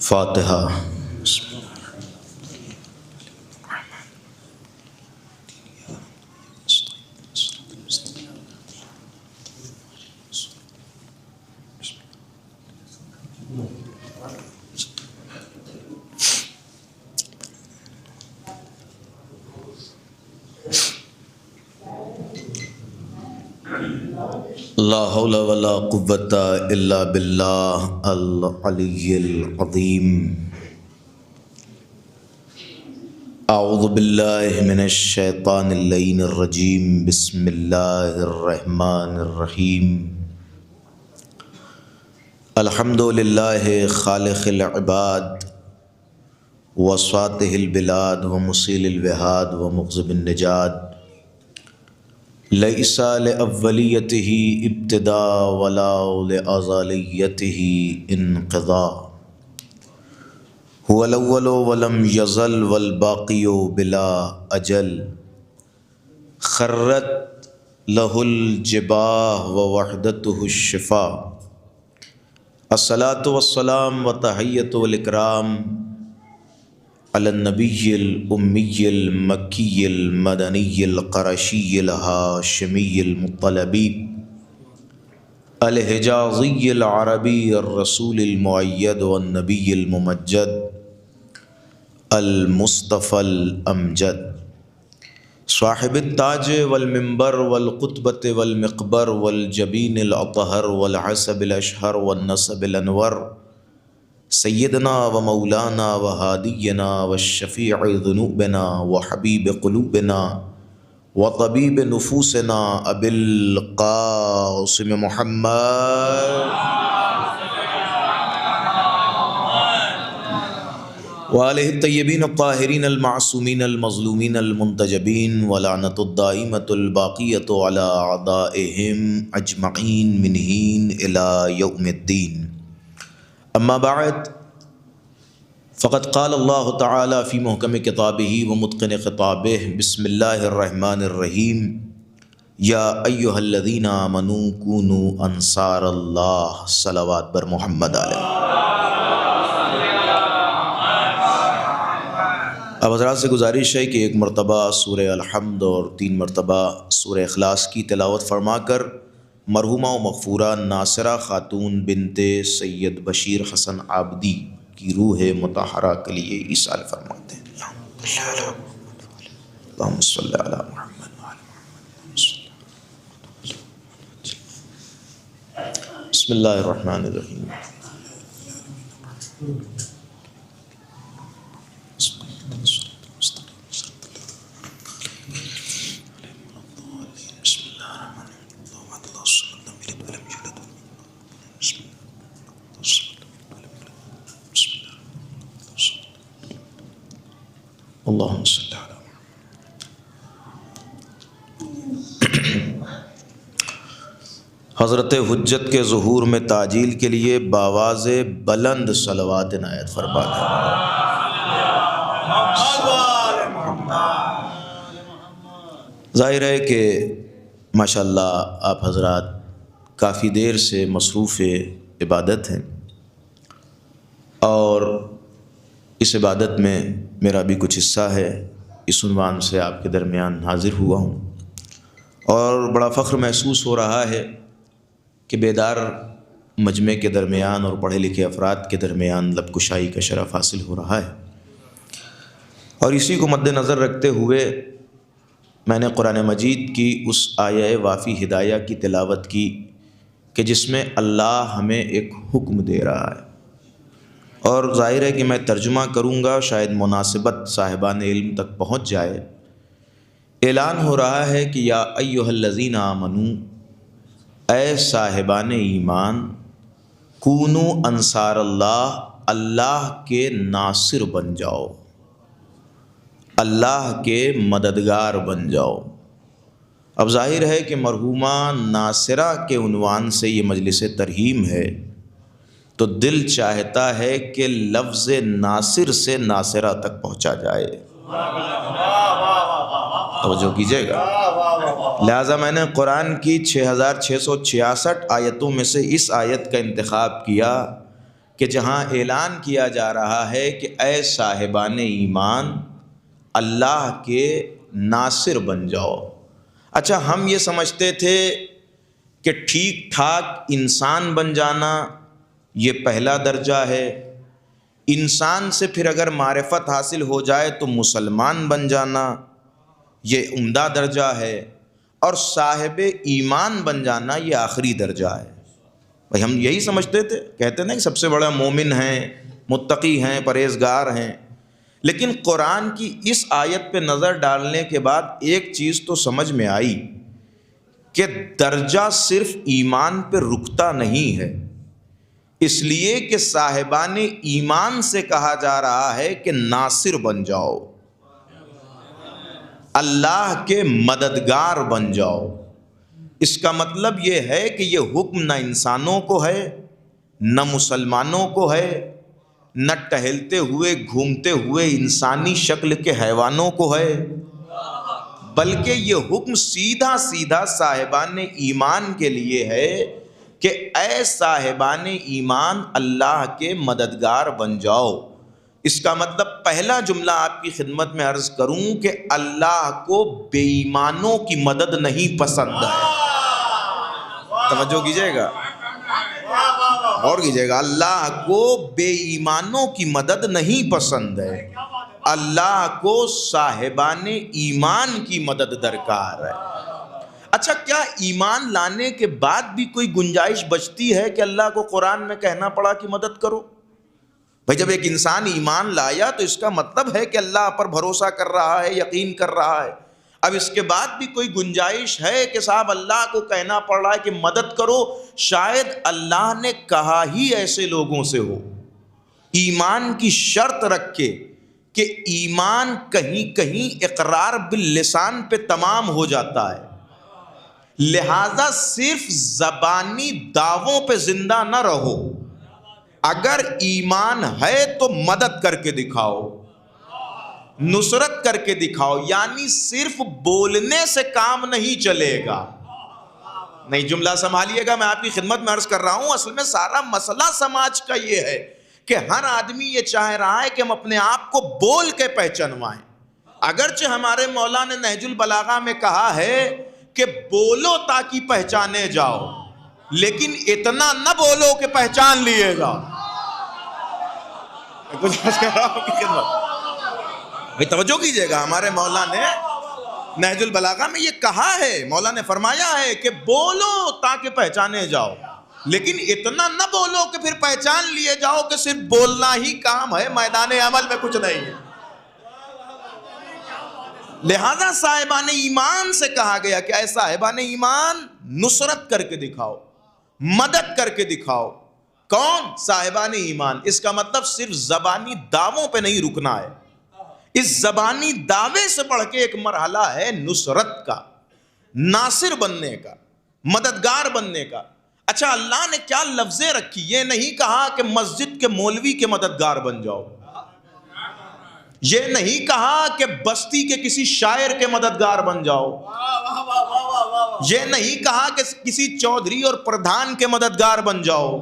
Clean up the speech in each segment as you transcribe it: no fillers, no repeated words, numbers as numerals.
فاتحہ۔ لا حول ولا قوۃ الا باللہ العلی العظیم۔ اعوذ باللہ من الشیطان اللعین الرجیم، بسم اللہ الرحمن الرحیم۔ الحمد للہ خالق العباد وساطہ البلاد ومصیل الوہاد ومغضب النجات، لیس لأولیتہ ابتداء ولا لأزلیتہ انقضاء، هو الاول ولم یزل والباقی بلا اجل، خرت لہ الجباہ ووحدتہ الشفاء، الصلاۃ والسلام وتحیۃ والاکرام علی النبی الامی المکی المدنی القرشی الہاشمی المطلبی الحجازی العربی الرسول المؤید والنبی الممجد المصطفى الامجد، صاحب التاج والمنبر والقطبۃ والمقبر والجبین الاطہر والعصب الاشہر والنسب الانور، سیدنا و مولانا و ہادینا و شفیع ذنوبنا و حبیب قلوبنا و طبیب نفوسنا ابی القاسم محمد وآلہ الطیبین الطاہرین المعصومین المظلومین المنتجبین ولعنۃ الدائمۃ الباقیۃ علی اعدائہم اجمعین من حین الی یوم الدین۔ اما بعد، فقد قال اللہ تعالی فی محکم کتابہ ومتقن خطابہ، بسم اللہ الرحمن الرحیم، یا ایہا الذین آمنوا کونوا انصار اللہ، صلوات بر محمد علیہ۔ اب حضرات سے گزارش ہے کہ ایک مرتبہ سورہ الحمد اور 3 مرتبہ سورہ اخلاص کی تلاوت فرما کر مرحومہ و مغفورہ ناصرہ خاتون بنت سید بشیر حسن عابدی کی روح مطہرہ کے لیے ایصال فرماتے ہیں۔ اللہم صلی علی محمد بسم اللہ الرحمن الرحیم۔ اللہم صلی علی حضرت حجت کے ظہور میں تعجیل کے لیے بآواز بلند صلوات عنایت فرما دیں۔ ظاہر ہے کہ ماشاءاللہ آپ حضرات کافی دیر سے مصروف عبادت ہیں، اور اس عبادت میں میرا بھی کچھ حصہ ہے، اس عنوان سے آپ کے درمیان حاضر ہوا ہوں، اور بڑا فخر محسوس ہو رہا ہے کہ بیدار مجمع کے درمیان اور پڑھے لکھے افراد کے درمیان لب کشائی کا شرف حاصل ہو رہا ہے۔ اور اسی کو مد نظر رکھتے ہوئے میں نے قرآن مجید کی اس آیہ وافی ہدایہ کی تلاوت کی کہ جس میں اللہ ہمیں ایک حکم دے رہا ہے، اور ظاہر ہے کہ میں ترجمہ کروں گا، شاید مناسبت صاحبان علم تک پہنچ جائے۔ اعلان ہو رہا ہے کہ یا ایھا الذین آمنوا، اے صاحبان ایمان، کونو انصار اللہ، اللہ کے ناصر بن جاؤ، اللہ کے مددگار بن جاؤ۔ اب ظاہر ہے کہ مرحومہ ناصرہ کے عنوان سے یہ مجلس ترحیم ہے، تو دل چاہتا ہے کہ لفظ ناصر سے ناصرہ تک پہنچا جائے۔ توجہ کیجئے گا۔ لہٰذا میں نے قرآن کی 6666 آیتوں میں سے اس آیت کا انتخاب کیا کہ جہاں اعلان کیا جا رہا ہے کہ اے صاحبان ایمان اللہ کے ناصر بن جاؤ۔ اچھا، ہم یہ سمجھتے تھے کہ ٹھیک ٹھاک انسان بن جانا یہ پہلا درجہ ہے، انسان سے پھر اگر معرفت حاصل ہو جائے تو مسلمان بن جانا یہ عمدہ درجہ ہے، اور صاحب ایمان بن جانا یہ آخری درجہ ہے۔ بھائی ہم یہی سمجھتے تھے، کہتے نا کہ سب سے بڑا مومن ہیں، متقی ہیں، پرہیزگار ہیں، لیکن قرآن کی اس آیت پہ نظر ڈالنے کے بعد ایک چیز تو سمجھ میں آئی کہ درجہ صرف ایمان پہ رکتا نہیں ہے، اس لیے کہ صاحبان ایمان سے کہا جا رہا ہے کہ ناصر بن جاؤ، اللہ کے مددگار بن جاؤ۔ اس کا مطلب یہ ہے کہ یہ حکم نہ انسانوں کو ہے، نہ مسلمانوں کو ہے، نہ ٹہلتے ہوئے گھومتے ہوئے انسانی شکل کے حیوانوں کو ہے، بلکہ یہ حکم سیدھا سیدھا صاحبان ایمان کے لیے ہے کہ اے صاحبان ایمان اللہ کے مددگار بن جاؤ۔ اس کا مطلب پہلا جملہ آپ کی خدمت میں عرض کروں کہ اللہ کو بے ایمانوں کی مدد نہیں پسند ہے۔ توجہ کیجئے گا، اور کیجئے گا، اللہ کو بے ایمانوں کی مدد نہیں پسند ہے، اللہ کو صاحبان ایمان کی مدد درکار ہے۔ اچھا، کیا ایمان لانے کے بعد بھی کوئی گنجائش بچتی ہے کہ اللہ کو قرآن میں کہنا پڑا کہ مدد کرو؟ بھائی جب ایک انسان ایمان لایا تو اس کا مطلب ہے کہ اللہ پر بھروسہ کر رہا ہے، یقین کر رہا ہے۔ اب اس کے بعد بھی کوئی گنجائش ہے کہ صاحب اللہ کو کہنا پڑ رہا ہے کہ مدد کرو؟ شاید اللہ نے کہا ہی ایسے لوگوں سے ہو، ایمان کی شرط رکھ کے کہ ایمان کہیں کہیں اقرار باللسان پہ تمام ہو جاتا ہے، لہذا صرف زبانی دعووں پہ زندہ نہ رہو، اگر ایمان ہے تو مدد کر کے دکھاؤ، نصرت کر کے دکھاؤ، یعنی صرف بولنے سے کام نہیں چلے گا۔ نہیں، جملہ سنبھالیے گا، میں آپ کی خدمت میں عرض کر رہا ہوں، اصل میں سارا مسئلہ سماج کا یہ ہے کہ ہر آدمی یہ چاہ رہا ہے کہ ہم اپنے آپ کو بول کے پہچانوائیں۔ اگرچہ ہمارے مولا نے نہج البلاغہ میں کہا ہے کہ بولو تاکہ پہچانے جاؤ، لیکن اتنا نہ بولو کہ پہچان لیے جاؤ۔ بھئی توجہ کیجئے گا، ہمارے مولا نے نہج البلاغہ میں یہ کہا ہے، مولا نے فرمایا ہے کہ بولو تاکہ پہچانے جاؤ، لیکن اتنا نہ بولو کہ پھر پہچان لیے جاؤ کہ صرف بولنا ہی کام ہے، میدان عمل میں کچھ نہیں ہے۔ لہذا صاحبان ایمان سے کہا گیا کہ اے صاحبان ایمان نصرت کر کے دکھاؤ، مدد کر کے دکھاؤ۔ کون؟ صاحبان ایمان۔ اس کا مطلب صرف زبانی دعووں پہ نہیں رکنا ہے، اس زبانی دعوے سے بڑھ کے ایک مرحلہ ہے نصرت کا، ناصر بننے کا، مددگار بننے کا۔ اچھا، اللہ نے کیا لفظیں رکھی؟ یہ نہیں کہا کہ مسجد کے مولوی کے مددگار بن جاؤ، یہ نہیں کہا کہ بستی کے کسی شاعر کے مددگار بن جاؤ، یہ نہیں کہا کہ کسی چودھری اور پردھان کے مددگار بن جاؤ،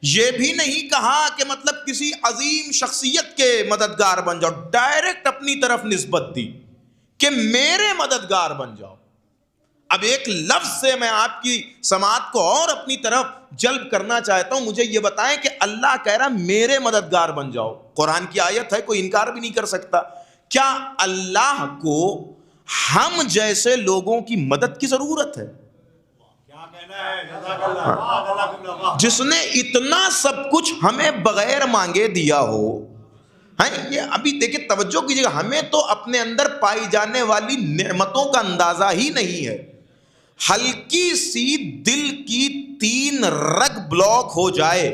یہ بھی نہیں کہا کہ مطلب کسی عظیم شخصیت کے مددگار بن جاؤ، ڈائریکٹ اپنی طرف نسبت دی کہ میرے مددگار بن جاؤ۔ اب ایک لفظ سے میں آپ کی سماعت کو اور اپنی طرف جلب کرنا چاہتا ہوں، مجھے یہ بتائیں کہ اللہ کہہ رہا میرے مددگار بن جاؤ، قرآن کی آیت ہے، کوئی انکار بھی نہیں کر سکتا۔ کیا اللہ کو ہم جیسے لوگوں کی مدد کی ضرورت ہے؟ جس نے اتنا سب کچھ ہمیں بغیر مانگے دیا ہو، یہ ابھی دیکھیں توجہ کیجیے گا، ہمیں تو اپنے اندر پائی جانے والی نعمتوں کا اندازہ ہی نہیں ہے۔ ہلکی سی دل کی 3 رگ بلاک ہو جائے،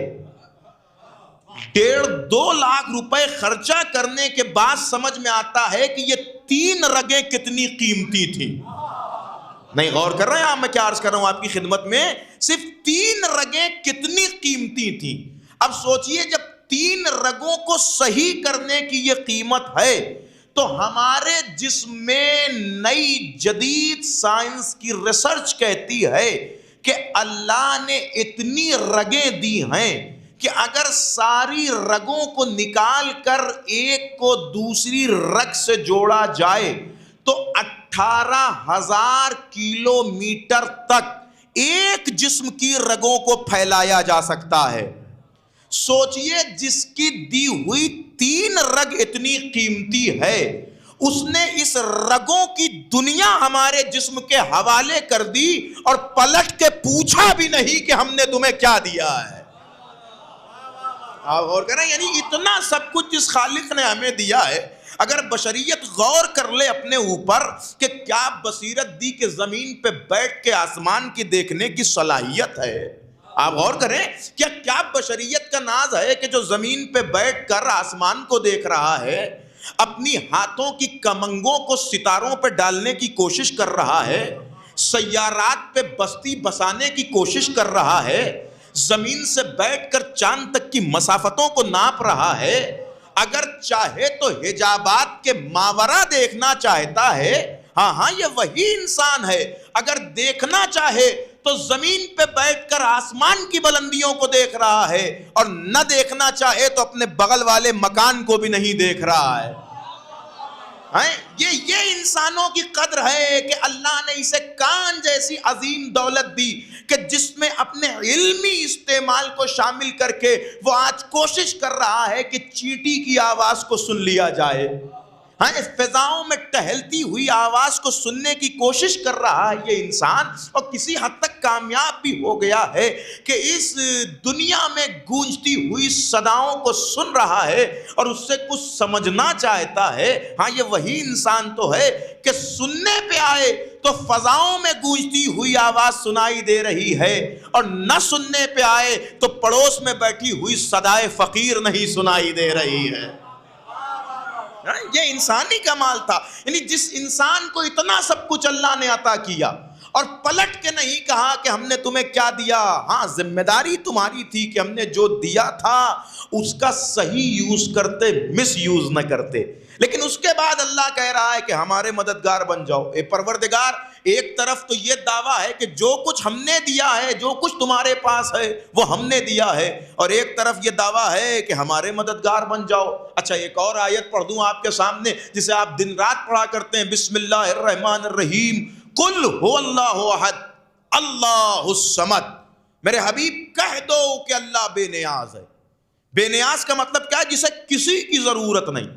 1.5-2 لاکھ روپے خرچہ کرنے کے بعد سمجھ میں آتا ہے کہ یہ 3 رگیں کتنی قیمتی تھیں۔ نہیں غور کر رہے ہیں آپ میں کیا عرض کر رہا ہوں آپ کی خدمت میں؟ صرف 3 رگیں کتنی قیمتی تھیں۔ اب سوچئے جب 3 رگوں کو صحیح کرنے کی یہ قیمت ہے تو ہمارے جسم میں نئی جدید سائنس کی ریسرچ کہتی ہے کہ اللہ نے اتنی رگیں دی ہیں کہ اگر ساری رگوں کو نکال کر ایک کو دوسری رگ سے جوڑا جائے تو 18,000 کلومیٹر تک ایک جسم کی رگوں کو پھیلایا جا سکتا ہے۔ سوچئے جس کی دی ہوئی 3 رگ اتنی قیمتی ہے، اس نے اس رگوں کی دنیا ہمارے جسم کے حوالے کر دی اور پلٹ کے پوچھا بھی نہیں کہ ہم نے تمہیں کیا دیا ہے۔ آپ غور کریں، یعنی اتنا سب کچھ جس خالق نے ہمیں دیا ہے، اگر بشریت غور کر لے اپنے اوپر کہ کیا بصیرت دی کہ زمین پہ بیٹھ کے آسمان کی دیکھنے کی صلاحیت ہے۔ آپ غور کریں، کیا بشریت کا ناز ہے کہ جو زمین پہ بیٹھ کر آسمان کو دیکھ رہا ہے، اپنی ہاتھوں کی کمنگوں کو ستاروں پہ ڈالنے کی کوشش کر رہا ہے، سیارات پہ بستی بسانے کی کوشش کر رہا ہے، زمین سے بیٹھ کر چاند تک کی مسافتوں کو ناپ رہا ہے، اگر چاہے تو حجابات کے ماورا دیکھنا چاہتا ہے۔ ہاں یہ وہی انسان ہے، اگر دیکھنا چاہے تو زمین پہ بیٹھ کر آسمان کی بلندیوں کو دیکھ رہا ہے، اور نہ دیکھنا چاہے تو اپنے بغل والے مکان کو بھی نہیں دیکھ رہا ہے۔ یہ انسانوں کی قدر ہے کہ اللہ نے اسے کان جیسی عظیم دولت دی کہ جس میں اپنے علمی استعمال کو شامل کر کے وہ آج کوشش کر رہا ہے کہ چیٹی کی آواز کو سن لیا جائے۔ اس فضاؤں میں ٹہلتی ہوئی آواز کو سننے کی کوشش کر رہا ہے یہ انسان، اور کسی حد تک کامیاب بھی ہو گیا ہے کہ اس دنیا میں گونجتی ہوئی صداؤں کو سن رہا ہے اور اس سے کچھ سمجھنا چاہتا ہے۔ یہ وہی انسان تو ہے کہ سننے پہ آئے تو فضاؤں میں گونجتی ہوئی آواز سنائی دے رہی ہے، اور نہ سننے پہ آئے تو پڑوس میں بیٹھی ہوئی صدائے فقیر نہیں سنائی دے رہی ہے۔ یہ انسانی کمال تھا، یعنی جس انسان کو اتنا سب کچھ اللہ نے عطا کیا اور پلٹ کے نہیں کہا کہ ہم نے تمہیں کیا دیا۔ ذمہ داری تمہاری تھی کہ ہم نے جو دیا تھا اس کا صحیح یوز کرتے، مس یوز نہ کرتے، لیکن اس کے بعد اللہ کہہ رہا ہے کہ ہمارے مددگار بن جاؤ۔ اے پروردگار، ایک طرف تو یہ دعویٰ ہے کہ جو کچھ ہم نے دیا ہے، جو کچھ تمہارے پاس ہے وہ ہم نے دیا ہے، اور ایک طرف یہ دعویٰ ہے کہ ہمارے مددگار بن جاؤ۔ اچھا، ایک اور آیت پڑھ دوں آپ کے سامنے جسے آپ دن رات پڑھا کرتے ہیں، بسم اللہ الرحمن الرحیم، قل هو اللہ احد اللہ الصمد۔ میرے حبیب کہہ دو کہ اللہ بے نیاز ہے۔ بے نیاز کا مطلب کیا ہے؟ جسے کسی کی ضرورت نہیں۔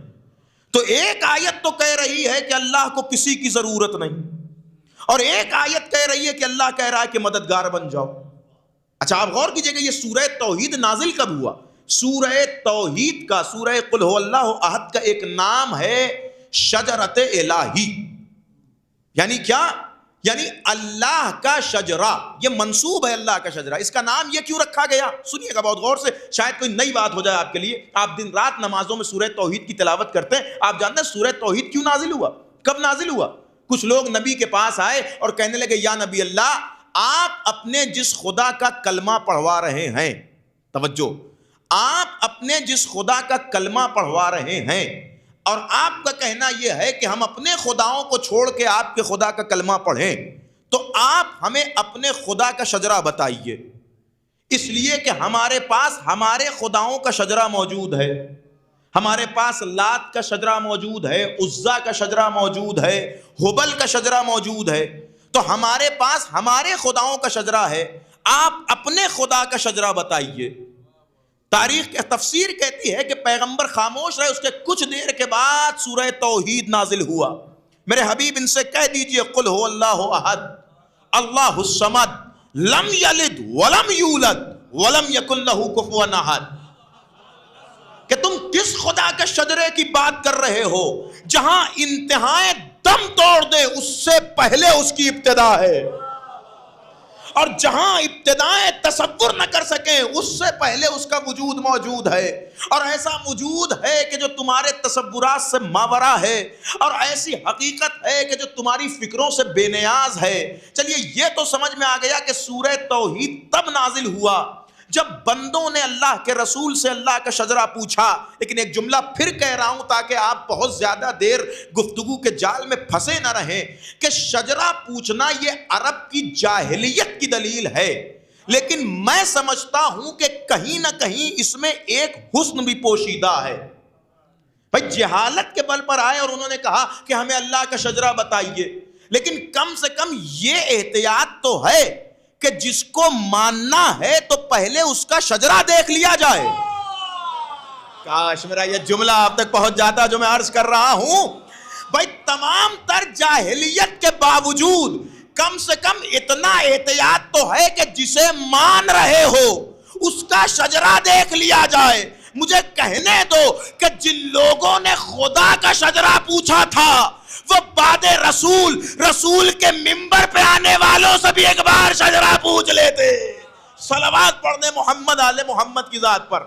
تو ایک آیت تو کہہ رہی ہے کہ اللہ کو کسی کی ضرورت نہیں، اور ایک آیت کہہ رہی ہے کہ اللہ کہہ رہا ہے کہ مددگار بن جاؤ۔ اچھا، آپ غور کیجئے کہ یہ سورہ توحید نازل کب ہوا؟ سورہ توحید کا، سورہ قل هو اللہ احد کا ایک نام ہے شجرت الہی۔ یعنی کیا؟ یعنی اللہ کا شجرہ، یہ منسوب ہے اللہ کا شجرہ۔ اس کا نام یہ کیوں رکھا گیا؟ سنیے گا بہت غور سے، شاید کوئی نئی بات ہو جائے آپ کے لیے۔ آپ دن رات نمازوں میں سورہ توحید کی تلاوت کرتے ہیں، آپ جانتے ہیں سورہ توحید کیوں نازل ہوا؟ کب نازل ہوا؟ کچھ لوگ نبی کے پاس آئے اور کہنے لگے، یا نبی اللہ، آپ اپنے جس خدا کا کلمہ پڑھوا رہے ہیں، توجہ، آپ اپنے جس خدا کا کلمہ پڑھوا رہے ہیں، اور آپ کا کہنا یہ ہے کہ ہم اپنے خداؤں کو چھوڑ کے آپ کے خدا کا کلمہ پڑھیں، تو آپ ہمیں اپنے خدا کا شجرہ بتائیے، اس لیے کہ ہمارے پاس ہمارے خداؤں کا شجرہ موجود ہے۔ ہمارے پاس لات کا شجرہ موجود ہے، عزا کا شجرہ موجود ہے، ہبل کا شجرہ موجود ہے، تو ہمارے پاس ہمارے خداؤں کا شجرہ ہے، آپ اپنے خدا کا شجرہ بتائیے۔ تاریخ کی تفسیر کہتی ہے کہ پیغمبر خاموش رہے، اس کے کچھ دیر کے بعد سورہ توحید نازل ہوا۔ میرے حبیب ان سے کہہ دیجئے، قل هو اللہ احد اللہ الصمد لم یلد ولم یولد ولم یکن لہ کفوا احد۔ کہ تم کس خدا کے شجرے کی بات کر رہے ہو جہاں انتہائے دم توڑ دے اس سے پہلے اس کی ابتدا ہے، اور جہاں ابتدائیں تصور نہ کر سکیں اس سے پہلے اس کا وجود موجود ہے، اور ایسا وجود ہے کہ جو تمہارے تصورات سے ماورا ہے، اور ایسی حقیقت ہے کہ جو تمہاری فکروں سے بے نیاز ہے۔ چلیے یہ تو سمجھ میں آ گیا کہ سورہ توحید تب نازل ہوا جب بندوں نے اللہ کے رسول سے اللہ کا شجرہ پوچھا۔ لیکن ایک جملہ پھر کہہ رہا ہوں تاکہ آپ بہت زیادہ دیر گفتگو کے جال میں پھنسے نہ رہیں، کہ شجرہ پوچھنا یہ عرب کی جاہلیت کی دلیل ہے۔ لیکن میں سمجھتا ہوں کہ کہیں نہ کہیں اس میں ایک حسن بھی پوشیدہ ہے. بھائی جہالت کے بل پر آئے اور انہوں نے کہا کہ ہمیں اللہ کا شجرہ بتائیے، لیکن کم سے کم یہ احتیاط تو ہے کہ جس کو ماننا ہے تو پہلے اس کا شجرہ دیکھ لیا جائے. کاش میرا یہ جملہ آپ تک پہنچ جاتا جو میں عرض کر رہا ہوں. بھائی تمام تر جاہلیت کے باوجود کم سے کم اتنا احتیاط تو ہے کہ جسے مان رہے ہو اس کا شجرہ دیکھ لیا جائے. مجھے کہنے دو کہ جن لوگوں نے خدا کا شجرہ پوچھا تھا وہ بعد رسول کے منبر پہ آنے والوں سے بھی ایک بار شجرہ پوچھ لیتے. صلوات پڑھنے محمد آل محمد کی ذات پر.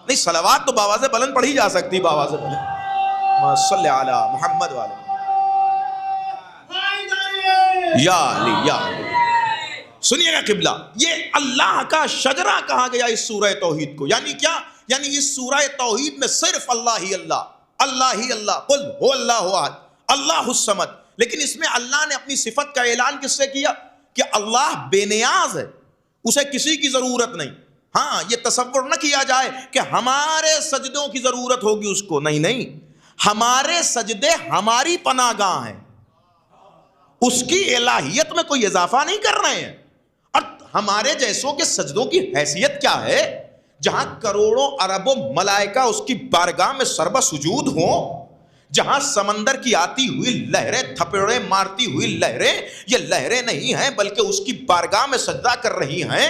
نہیں صلوات تو باواز بلند پڑھی جا سکتی، باواز بلند صلی علی محمد والے یا علی یا علی. سنیے گا قبلہ، یہ اللہ کا شجرہ کہا گیا اس سورہ توحید کو. یعنی کیا؟ یعنی اس سورہ توحید میں صرف اللہ ہی اللہ، اللہ ہی اللہ، قل هو اللہ احد اللہ الصمد. لیکن اس میں اللہ نے اپنی صفت کا اعلان کس سے کیا؟ کہ اللہ بے نیاز ہے، اسے کسی کی ضرورت نہیں. ہاں یہ تصور نہ کیا جائے کہ ہمارے سجدوں کی ضرورت ہوگی اس کو، نہیں نہیں، ہمارے سجدے ہماری پناہ گاہ ہیں، اس کی الہیت میں کوئی اضافہ نہیں کر رہے ہیں. اور ہمارے جیسوں کے سجدوں کی حیثیت کیا ہے؟ جہاں کروڑوں اربوں ملائکہ اس کی بارگاہ میں سربہ سجود ہوں، جہاں سمندر کی آتی ہوئی لہریں تھپڑے مارتی ہوئی لہریں یہ لہریں نہیں ہیں بلکہ اس کی بارگاہ میں سجدہ کر رہی ہیں،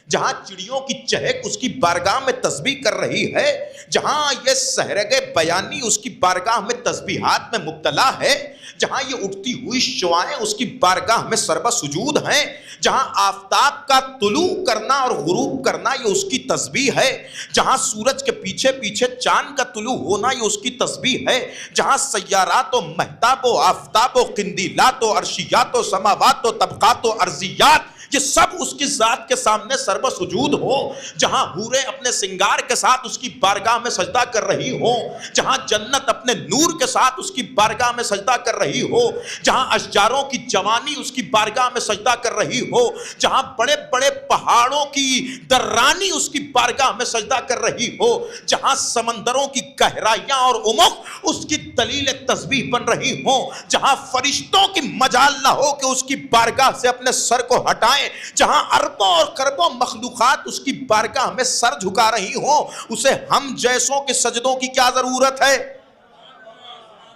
جہاں چڑیوں کی چہک اس کی بارگاہ میں تسبیح کر رہی ہے، جہاں یہ سہرگے بیانی اس کی بارگاہ میں تسبیحات میں مبتلا ہے، جہاں یہ اٹھتی ہوئی شعائیں اس کی بارگاہ میں سربہ سجود ہیں، جہاں آفتاب کا طلوع کرنا اور غروب کرنا یہ اس کی تسبیح ہے، جہاں سورج کے پیچھے پیچھے چاند کا طلوع ہونا یہ اس کی تسبیح ہے، جہاں سیارات و مہتاب و آفتاب و قندیلات و عرشیات و سماوات و طبقات و ارضیات یہ سب اس کی ذات کے سامنے سربہ سجود ہو، جہاں حوریں اپنے سنگار کے ساتھ اس کی بارگاہ میں سجدہ کر رہی ہوں، جہاں جنت اپنے نور کے ساتھ اس کی بارگاہ میں سجدہ کر رہی ہو، جہاں اشجاروں کی جوانی اس کی بارگاہ میں سجدہ کر رہی ہو، جہاں بڑے بڑے پہاڑوں کی درانی اس کی بارگاہ میں سجدہ کر رہی ہو، جہاں سمندروں کی گہرائیاں اور عمق اس کی دلیل تسبیح بن رہی ہوں، جہاں فرشتوں کی مجال نہ ہو کہ اس کی بارگاہ سے اپنے سر کو ہٹائیں، جہاں اربوں اور کربوں مخلوقات اس کی بارگاہ میں سر جھکا رہی ہوں، اسے ہم جیسوں کے سجدوں کی کیا ضرورت ہے؟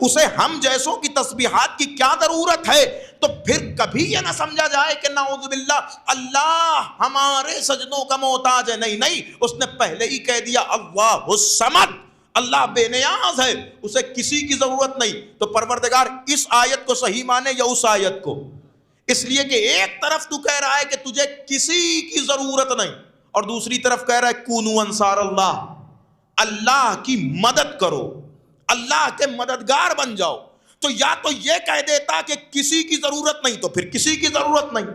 اسے ہم جیسوں کی تسبیحات کی کیا ضرورت ہے؟ تو پھر کبھی یہ نہ سمجھا جائے کہ نعوذ باللہ اللہ ہمارے سجدوں کا محتاج ہے. نہیں نہیں، اس نے پہلے ہی کہہ دیا اللہ الصمد، اللہ بے نیاز ہے، اسے کسی کی ضرورت نہیں. تو پروردگار اس آیت کو صحیح مانے یا اس آیت کو؟ اس لیے کہ ایک طرف تو کہہ رہا ہے کہ تجھے کسی کی ضرورت نہیں، اور دوسری طرف کہہ رہا ہے کونوا انصار اللہ، اللہ کی مدد کرو، اللہ کے مددگار بن جاؤ. تو یا تو یہ کہہ دیتا کہ کسی کی ضرورت نہیں تو پھر کسی کی ضرورت نہیں،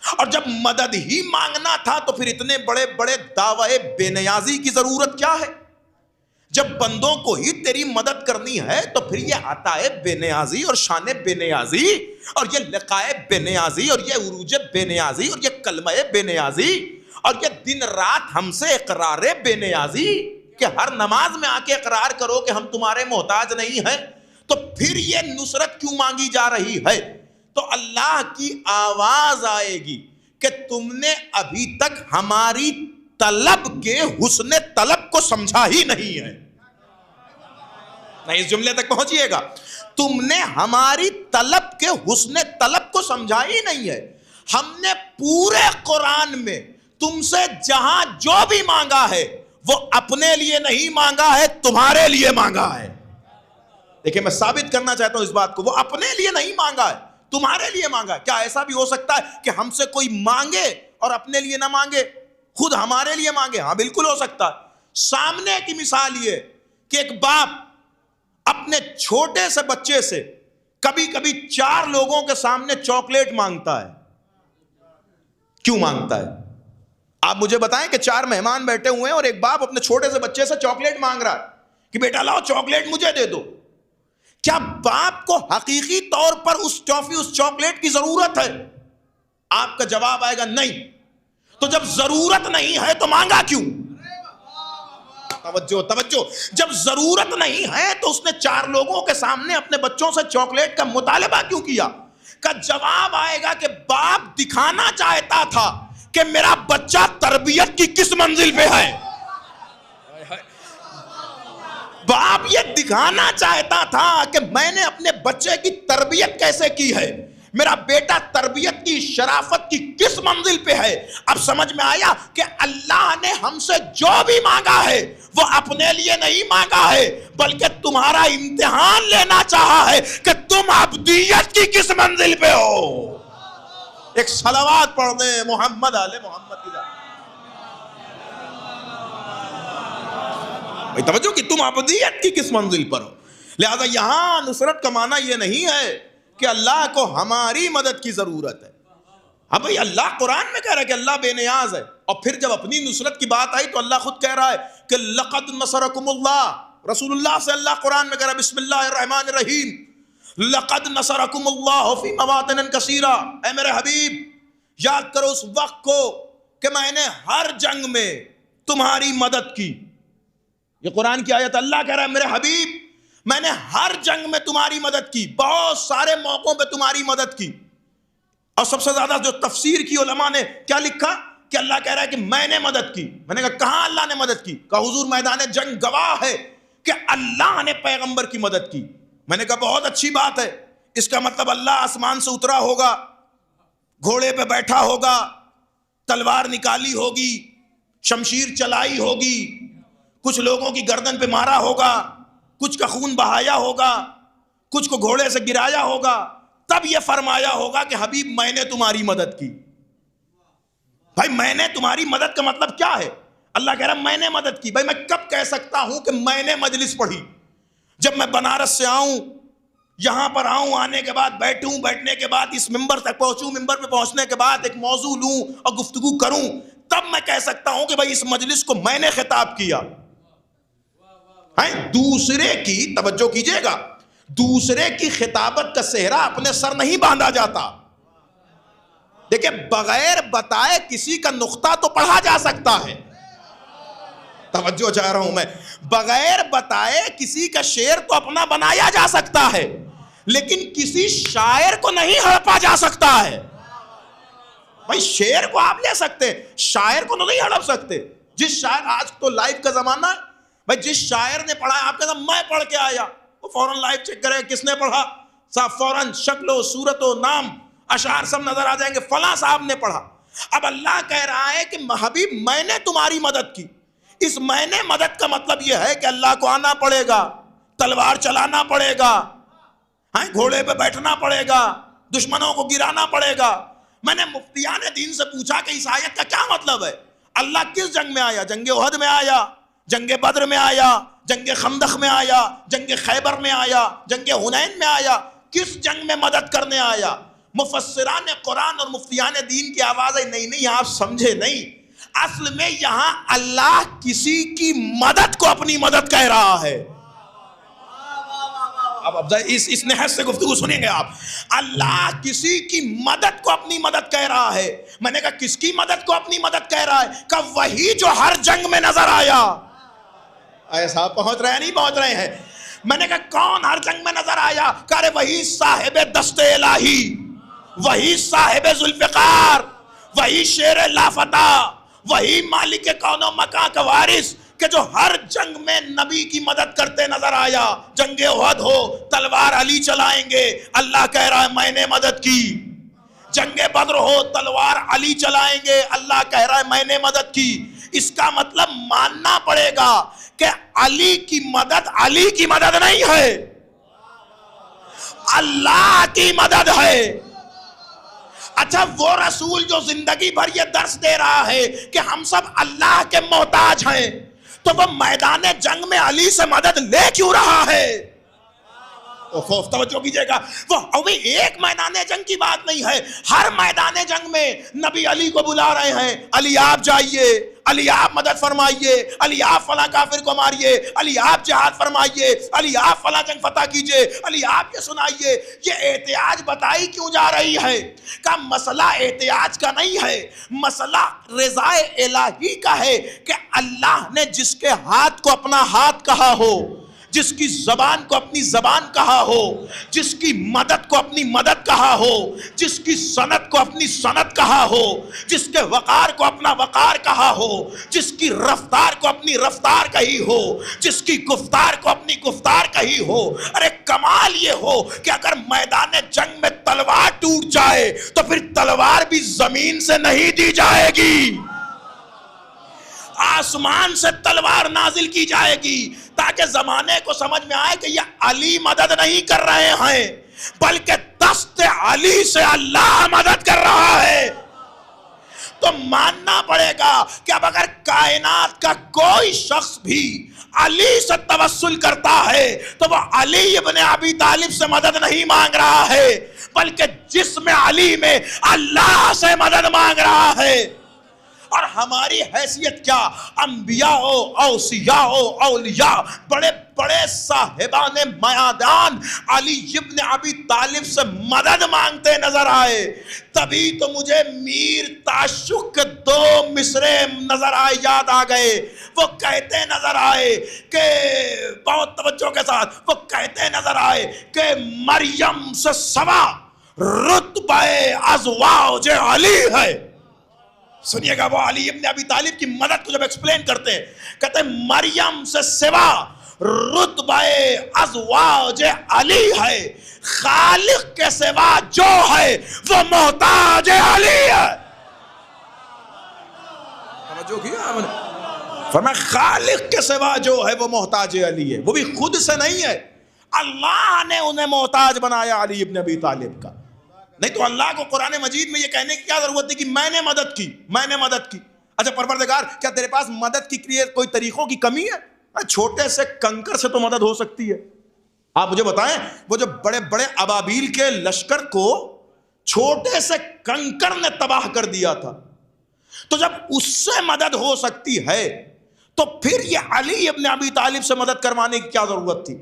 اور جب مدد ہی مانگنا تھا تو پھر اتنے بڑے بڑے دعوے بے نیازی کی ضرورت کیا ہے؟ جب بندوں کو ہی تیری مدد کرنی ہے تو پھر یہ عطائے بے نیازی اور شان بے نیازی اور یہ لقائے بے نیازی اور یہ عروج بے نیازی اور یہ کلمہ بے نیازی اور یہ دن رات ہم سے اقرار بے نیازی کہ ہر نماز میں آ کے اقرار کرو کہ ہم تمہارے محتاج نہیں ہیں، تو پھر یہ نصرت کیوں مانگی جا رہی ہے؟ تو اللہ کی آواز آئے گی کہ تم نے ابھی تک ہماری طلب کے حسن طلب کو سمجھا ہی نہیں ہے. نہیں، اس جملے تک پہنچیے گا. تم نے ہماری طلب کے حسن طلب کو سمجھا ہی نہیں ہے. ہم نے پورے قرآن میں تم سے جہاں جو بھی مانگا ہے وہ اپنے لیے نہیں مانگا ہے، تمہارے لیے مانگا ہے. دیکھیں میں ثابت کرنا چاہتا ہوں اس بات کو، وہ اپنے لیے نہیں مانگا ہے، تمہارے لیے مانگا ہے. کیا ایسا بھی ہو سکتا ہے کہ ہم سے کوئی مانگے اور اپنے لیے نہ مانگے، خود ہمارے لیے مانگے؟ ہاں بالکل ہو سکتا ہے. سامنے کی مثال یہ کہ ایک باپ اپنے چھوٹے سے بچے سے کبھی کبھی 4 لوگوں کے سامنے چاکلیٹ مانگتا ہے. کیوں مانگتا ہے؟ آپ مجھے بتائیں کہ 4 مہمان بیٹھے ہوئے ہیں اور ایک باپ اپنے چھوٹے سے بچے سے چاکلیٹ مانگ رہا ہے کہ بیٹا لاؤ چاکلیٹ مجھے دے دو. کیا باپ کو حقیقی طور پر اس ٹافی اس چاکلیٹ کی ضرورت ہے؟ آپ کا جواب آئے گا نہیں. تو جب ضرورت نہیں ہے تو مانگا کیوں؟ توجہ توجہ، جب ضرورت نہیں ہے تو اس نے 4 لوگوں کے سامنے اپنے بچوں سے چاکلیٹ کا مطالبہ کیوں کیا؟ کا جواب آئے گا کہ باپ دکھانا چاہتا تھا کہ میرا بچہ تربیت کی کس منزل پہ ہے. باپ یہ دکھانا چاہتا تھا کہ میں نے اپنے بچے کی تربیت کیسے کی ہے، میرا بیٹا تربیت کی شرافت کی کس منزل پہ ہے. اب سمجھ میں آیا کہ اللہ نے ہم سے جو بھی مانگا ہے وہ اپنے لیے نہیں مانگا ہے، بلکہ تمہارا امتحان لینا چاہا ہے کہ تم عبدیت کی کس منزل پہ ہو. ایک صلوات پڑھ دیں محمد آل محمد کی جان. توجہ کہ تم عبدیت کی کس منزل پر ہو. لہذا یہاں نصرت کا معنی یہ نہیں ہے کہ اللہ کو ہماری مدد کی ضرورت ہے. ہاں بھائی اللہ قرآن میں کہہ رہا ہے کہ اللہ بے نیاز ہے، اور پھر جب اپنی نصرت کی بات آئی تو اللہ خود کہہ رہا ہے کہ لقد نصرکم اللہ. رسول اللہ سے اللہ قرآن میں کہہ رہا ہے بسم اللہ الرحمن الرحیم لقد نصرکم اللہ فی مواطن کثیرہ. اے میرے حبیب یاد کرو اس وقت کو کہ میں نے ہر جنگ میں تمہاری مدد کی. یہ قرآن کی آیت، اللہ کہہ رہا ہے میرے حبیب میں نے ہر جنگ میں تمہاری مدد کی، بہت سارے موقعوں پہ تمہاری مدد کی. اور سب سے زیادہ جو تفسیر کی علماء نے کیا لکھا کہ اللہ کہہ رہا ہے کہ میں نے مدد کی. میں نے کہا کہاں اللہ نے مدد کی؟ کہا حضور میدان جنگ گواہ ہے کہ اللہ نے پیغمبر کی مدد کی. میں نے کہا بہت اچھی بات ہے، اس کا مطلب اللہ آسمان سے اترا ہوگا، گھوڑے پہ بیٹھا ہوگا، تلوار نکالی ہوگی، شمشیر چلائی ہوگی، کچھ لوگوں کی گردن پہ مارا ہوگا، کچھ کا خون بہایا ہوگا، کچھ کو گھوڑے سے گرایا ہوگا، تب یہ فرمایا ہوگا کہ حبیب میں نے تمہاری مدد کی. بھائی میں نے تمہاری مدد کا مطلب کیا ہے؟ اللہ کہہ رہا میں نے مدد کی. بھائی میں کب کہہ سکتا ہوں کہ میں نے مجلس پڑھی؟ جب میں بنارس سے آؤں، یہاں پر آؤں، آنے کے بعد بیٹھوں، بیٹھنے کے بعد اس ممبر تک پہنچوں، ممبر پہ پہنچنے کے بعد ایک موضوع لوں اور گفتگو کروں، تب میں کہہ سکتا ہوں کہ بھائی اس مجلس کو میں نے خطاب کیا. دوسرے کی، توجہ کیجئے گا، دوسرے کی خطابت کا صحرا اپنے سر نہیں باندھا جاتا. دیکھیں بغیر بتائے کسی کا نقطہ تو پڑھا جا سکتا ہے. توجہ چاہ رہا ہوں میں، بغیر بتائے کسی کا شعر تو اپنا بنایا جا سکتا ہے، لیکن کسی شاعر کو نہیں ہڑپا جا سکتا ہے. بھائی شعر کو آپ لے سکتے، شاعر کو نہیں ہڑپ سکتے. جس شاعر، آج تو لائیو کا زمانہ ہے بھائی، جس شاعر نے پڑھا ہے آپ کہتے ہیں میں پڑھ کے آیا، وہ فوراً لائیو چیک کرے کس نے پڑھا، صاحب فوراً شکل و صورت و نام اشعار سب نظر آ جائیں گے، فلاں صاحب نے پڑھا. اب اللہ کہہ رہا ہے کہ حبیب میں نے تمہاری مدد کی. اس میں نے مدد کا مطلب یہ ہے کہ اللہ کو آنا پڑے گا، تلوار چلانا پڑے گا، گھوڑے پہ بیٹھنا پڑے گا، دشمنوں کو گرانا پڑے گا. میں نے مفتیان دین سے پوچھا کہ اس آیت کا کیا مطلب ہے؟ اللہ کس جنگ میں آیا؟ جنگ احد میں آیا، جنگ بدر میں آیا، جنگ خندق میں آیا، جنگ خیبر میں آیا، جنگ حنین میں آیا، کس جنگ میں مدد کرنے آیا؟ مفسران قرآن اور مفتیان دین کی آواز ہے نہیں آپ سمجھے نہیں. اصل میں یہاں اللہ کسی کی مدد کو اپنی مدد کہہ رہا ہے. اب اس نحس سے گفتگو سنیں گے آپ. اللہ کسی کی مدد کو اپنی مدد کہہ رہا ہے. میں نے کہا کس کی مدد کو اپنی مدد کہہ رہا ہے؟ کہ وہی جو ہر جنگ میں نظر آیا. ایسا پہنچ رہے ہیں نہیں پہنچ رہے ہیں؟ میں نے کہا کون ہر جنگ میں نظر آیا؟ کہ ارے وہی صاحب دست الہی، وہی صاحب ذوالفقار، وہی شیر لافتہ، وہی مالک کون و مکان کا وارث کہ جو ہر جنگ میں نبی کی مدد کرتے نظر آیا. جنگ احد ہو تلوار علی چلائیں گے، اللہ کہہ رہا ہے میں نے مدد کی. جنگ بدر ہو تلوار علی چلائیں گے، اللہ کہہ رہا ہے میں نے مدد کی. اس کا مطلب ماننا پڑے گا کہ علی کی مدد نہیں ہے، اللہ کی مدد ہے. اچھا وہ رسول جو زندگی بھر یہ درس دے رہا ہے کہ ہم سب اللہ کے محتاج ہیں، تو وہ میدان جنگ میں علی سے مدد لے کیوں رہا ہے؟ توجہ کیجئے گا، وہ ایک میدان جنگ کی بات نہیں ہے، ہر میدان جنگ میں نبی علی کو بلا رہے ہیں، علی آپ جائیے، علی آپ مدد فرمائیے، علی آپ فلاں کافر کو ماریے، علی آپ جہاد فرمائیے، علی آپ فلاں جنگ فتح کیجئے، علی آپ یہ سنائیے. یہ احتیاج بتائی کیوں جا رہی ہے؟ کہ مسئلہ احتیاج کا نہیں ہے، مسئلہ رضا الہی کا ہے کہ اللہ نے جس کے ہاتھ کو اپنا ہاتھ کہا ہو، جس کی زبان کو اپنی زبان کہا ہو، جس کی مدد کو اپنی مدد کہا ہو، جس کی سند کو اپنی سند کہا ہو، جس کے وقار کو اپنا وقار کہا ہو، جس کی رفتار کو اپنی رفتار کہی ہو، جس کی گفتار کو اپنی گفتار کہی ہو. ارے کمال یہ ہو کہ اگر میدان جنگ میں تلوار ٹوٹ جائے تو پھر تلوار بھی زمین سے نہیں دی جائے گی، آسمان سے تلوار نازل کی جائے گی، تاکہ زمانے کو سمجھ میں آئے کہ یہ علی مدد نہیں کر رہے ہیں بلکہ دست علی سے اللہ مدد کر رہا ہے. تو ماننا پڑے گا کہ اب اگر کائنات کا کوئی شخص بھی علی سے توسل کرتا ہے تو وہ علی ابن ابی طالب سے مدد نہیں مانگ رہا ہے بلکہ جسم علی میں اللہ سے مدد مانگ رہا ہے. اور ہماری حیثیت کیا؟ انبیاء و اوصیاء و اولیاء، بڑے بڑے صاحبان میادان علی ابن ابی طالب سے مدد مانگتے نظر آئے. تبھی تو مجھے میر تعشق کے 2 مصرے نظر آئے، یاد آ گئے. وہ کہتے نظر آئے کہ بہت توجہ کے ساتھ وہ کہتے نظر آئے کہ مریم سے سوا رتبہ ازواج علی ہے. سنیے گا، وہ علی ابن ابی طالب کی مدد کو جب ایکسپلین کرتے ہیں، کہتے ہیں مریم سے سوا رتبہ ازواج علی ہے، خالق کے سوا جو ہے وہ محتاج علی ہے. توجہ کیا ہم نے؟ فرمایا خالق کے سوا جو ہے وہ محتاج علی ہے. وہ بھی خود سے نہیں ہے، اللہ نے انہیں محتاج بنایا علی ابن ابی طالب کا. نہیں تو اللہ کو قرآن مجید میں یہ کہنے کی کیا ضرورت تھی کہ میں نے مدد کی، میں نے مدد کی. اچھا پروردگار، کیا تیرے پاس مدد کی کوئی طریقوں کی کمی ہے؟ چھوٹے سے کنکر سے تو مدد ہو سکتی ہے. آپ مجھے بتائیں، وہ جو بڑے بڑے ابابیل کے لشکر کو چھوٹے سے کنکر نے تباہ کر دیا تھا، تو جب اس سے مدد ہو سکتی ہے تو پھر یہ علی ابن ابی طالب سے مدد کروانے کی کیا ضرورت تھی؟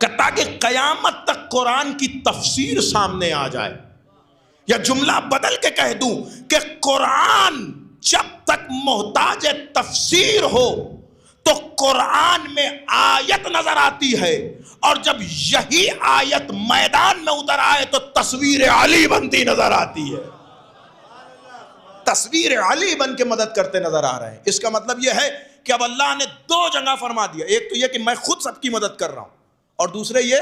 تاکہ قیامت تک قرآن کی تفسیر سامنے آ جائے. یا جملہ بدل کے کہہ دوں کہ قرآن جب تک محتاج تفسیر ہو تو قرآن میں آیت نظر آتی ہے، اور جب یہی آیت میدان میں اتر آئے تو تصویر علی بنتی نظر آتی ہے. تصویر علی بن کے مدد کرتے نظر آ رہے ہیں. اس کا مطلب یہ ہے کہ اب اللہ نے 2 جگہ فرما دیا. ایک تو یہ کہ میں خود سب کی مدد کر رہا ہوں، اور دوسرے یہ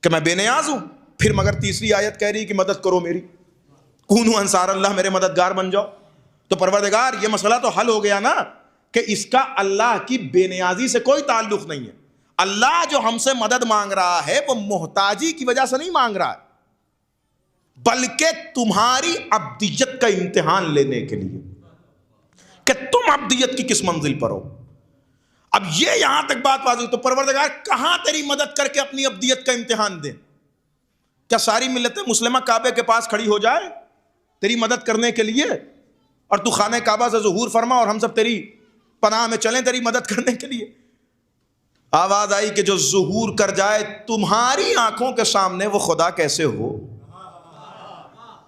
کہ میں بے نیاز ہوں. پھر مگر تیسری آیت کہہ رہی کہ مدد کرو میری، کونوا انصار اللہ، میرے مددگار بن جاؤ. تو پروردگار یہ مسئلہ تو حل ہو گیا نا کہ اس کا اللہ کی بے نیازی سے کوئی تعلق نہیں ہے. اللہ جو ہم سے مدد مانگ رہا ہے وہ محتاجی کی وجہ سے نہیں مانگ رہا ہے، بلکہ تمہاری عبدیت کا امتحان لینے کے لیے کہ تم عبدیت کی کس منزل پر ہو. اب یہ یہاں تک بات واضح. تو پروردگار کہاں تیری مدد کر کے اپنی عبدیت کا امتحان دیں؟ کیا ساری ملت مسلمہ کعبے کے پاس کھڑی ہو جائے تیری مدد کرنے کے لیے، اور تو خانہ کعبہ سے ظہور فرما اور ہم سب تیری پناہ میں چلیں تیری مدد کرنے کے لیے؟ آواز آئی کہ جو ظہور کر جائے تمہاری آنکھوں کے سامنے وہ خدا کیسے ہو.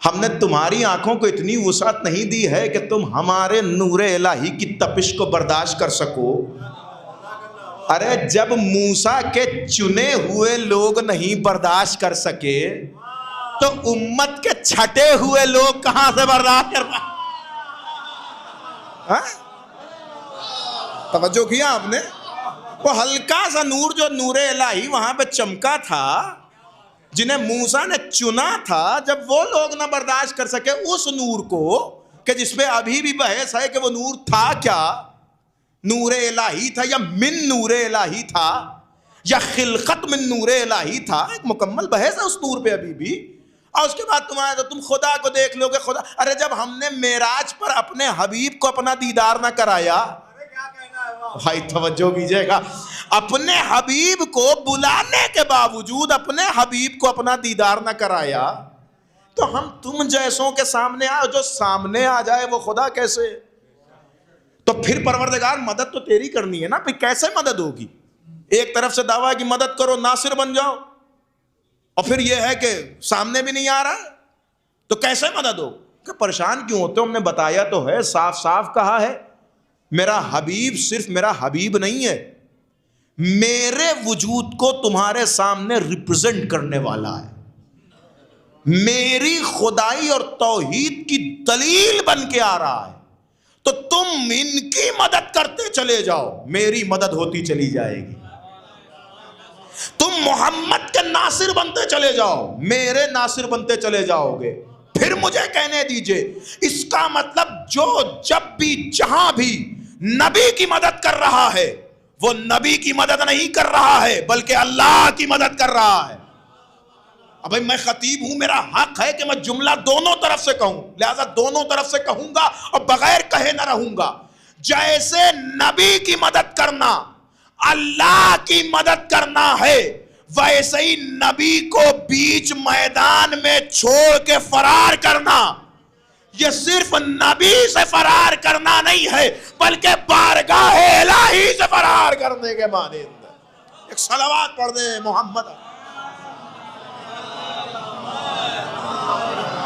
ہم نے تمہاری آنکھوں کو اتنی وسعت نہیں دی ہے کہ تم ہمارے نور الہی کی تپش کو برداشت کر سکو. ارے جب موسیٰ کے چنے ہوئے لوگ نہیں برداشت کر سکے تو امت کے چھٹے ہوئے لوگ کہاں سے برداشت کر پائے؟ توجہ کیا آپ نے؟ وہ ہلکا سا نور جو نور الہی وہاں پہ چمکا تھا، جنہیں موسیٰ نے چنا تھا، جب وہ لوگ نہ برداشت کر سکے اس نور کو کہ جس پہ ابھی بھی بحث ہے کہ وہ نور تھا کیا، نور الہی تھا یا من نور الہی تھا یا خلقت من نور الہی تھا، ایک مکمل بحث ہے اس نور پہ ابھی بھی. اور اس کے بعد تم خدا کو دیکھ لو گے. خدا، ارے جب ہم نے معراج پر اپنے حبیب کو اپنا دیدار نہ کرایا، بھائی توجہ کیجئے گا، اپنے حبیب کو بلانے کے باوجود اپنے حبیب کو اپنا دیدار نہ کرایا، تو ہم تم جیسوں کے سامنے آئے، جو سامنے آ جائے وہ خدا کیسے؟ تو پھر پروردگار مدد تو تیری کرنی ہے نا، پھر کیسے مدد ہوگی؟ ایک طرف سے دعویٰ کی مدد کرو، ناصر بن جاؤ، اور پھر یہ ہے کہ سامنے بھی نہیں آ رہا ہے، تو کیسے مدد ہو؟ کہ پریشان کیوں ہوتے ہو؟ ہم نے بتایا تو ہے، صاف صاف کہا ہے، میرا حبیب صرف میرا حبیب نہیں ہے، میرے وجود کو تمہارے سامنے ریپرزینٹ کرنے والا ہے، میری خدائی اور توحید کی دلیل بن کے آ رہا ہے، تو تم ان کی مدد کرتے چلے جاؤ، میری مدد ہوتی چلی جائے گی۔ تم محمد کے ناصر بنتے چلے جاؤ، میرے ناصر بنتے چلے جاؤ گے۔ پھر مجھے کہنے دیجئے، اس کا مطلب جو جب بھی جہاں بھی نبی کی مدد کر رہا ہے، وہ نبی کی مدد نہیں کر رہا ہے بلکہ اللہ کی مدد کر رہا ہے۔ اب میں خطیب ہوں، میرا حق ہے کہ میں جملہ دونوں طرف سے کہوں، لہذا دونوں طرف سے کہوں گا اور بغیر کہے نہ رہوں گا۔ جیسے نبی کی مدد کرنا اللہ کی مدد کرنا ہے، ویسے ہی نبی کو بیچ میدان میں چھوڑ کے فرار کرنا، یہ صرف نبی سے فرار کرنا نہیں ہے بلکہ بارگاہ الہی سے فرار کرنے کے مانند۔ ایک صلوات پڑھ دیں محمد۔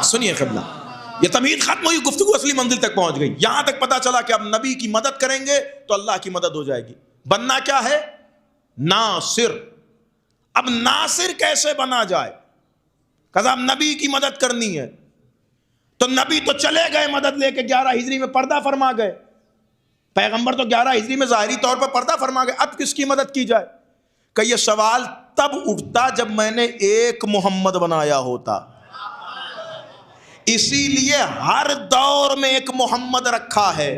سنیے قبلہ، یہ تمہید ختم ہوئی، گفتگو اصلی منزل تک پہنچ گئی۔ یہاں تک پتا چلا کہ اب نبی کی مدد کریں گے تو اللہ کی مدد ہو جائے گی۔ بننا کیا ہے؟ ناصر۔ اب ناصر کیسے بنا جائے؟ کہ اب نبی کی مدد کرنی ہے تو نبی تو چلے گئے مدد لے کے، 11 ہجری میں پردہ فرما گئے، پیغمبر تو 11 ہجری میں ظاہری طور پر پردہ فرما گئے، اب کس کی مدد کی جائے؟ کہ یہ سوال تب اٹھتا جب میں نے ایک محمد بنایا ہوتا، اسی لیے ہر دور میں ایک محمد رکھا ہے،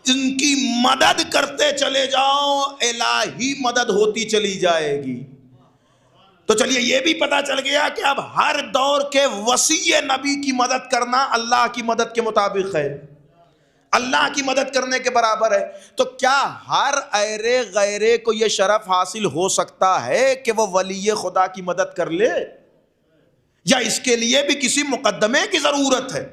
ان کی مدد کرتے چلے جاؤ، الہی مدد ہوتی چلی جائے گی۔ تو چلیے یہ بھی پتا چل گیا کہ اب ہر دور کے وصی نبی کی مدد کرنا اللہ کی مدد کے مطابق ہے، اللہ کی مدد کرنے کے برابر ہے۔ تو کیا ہر ایرے غیرے کو یہ شرف حاصل ہو سکتا ہے کہ وہ ولی خدا کی مدد کر لے، یا اس کے لیے بھی کسی مقدمے کی ضرورت ہے؟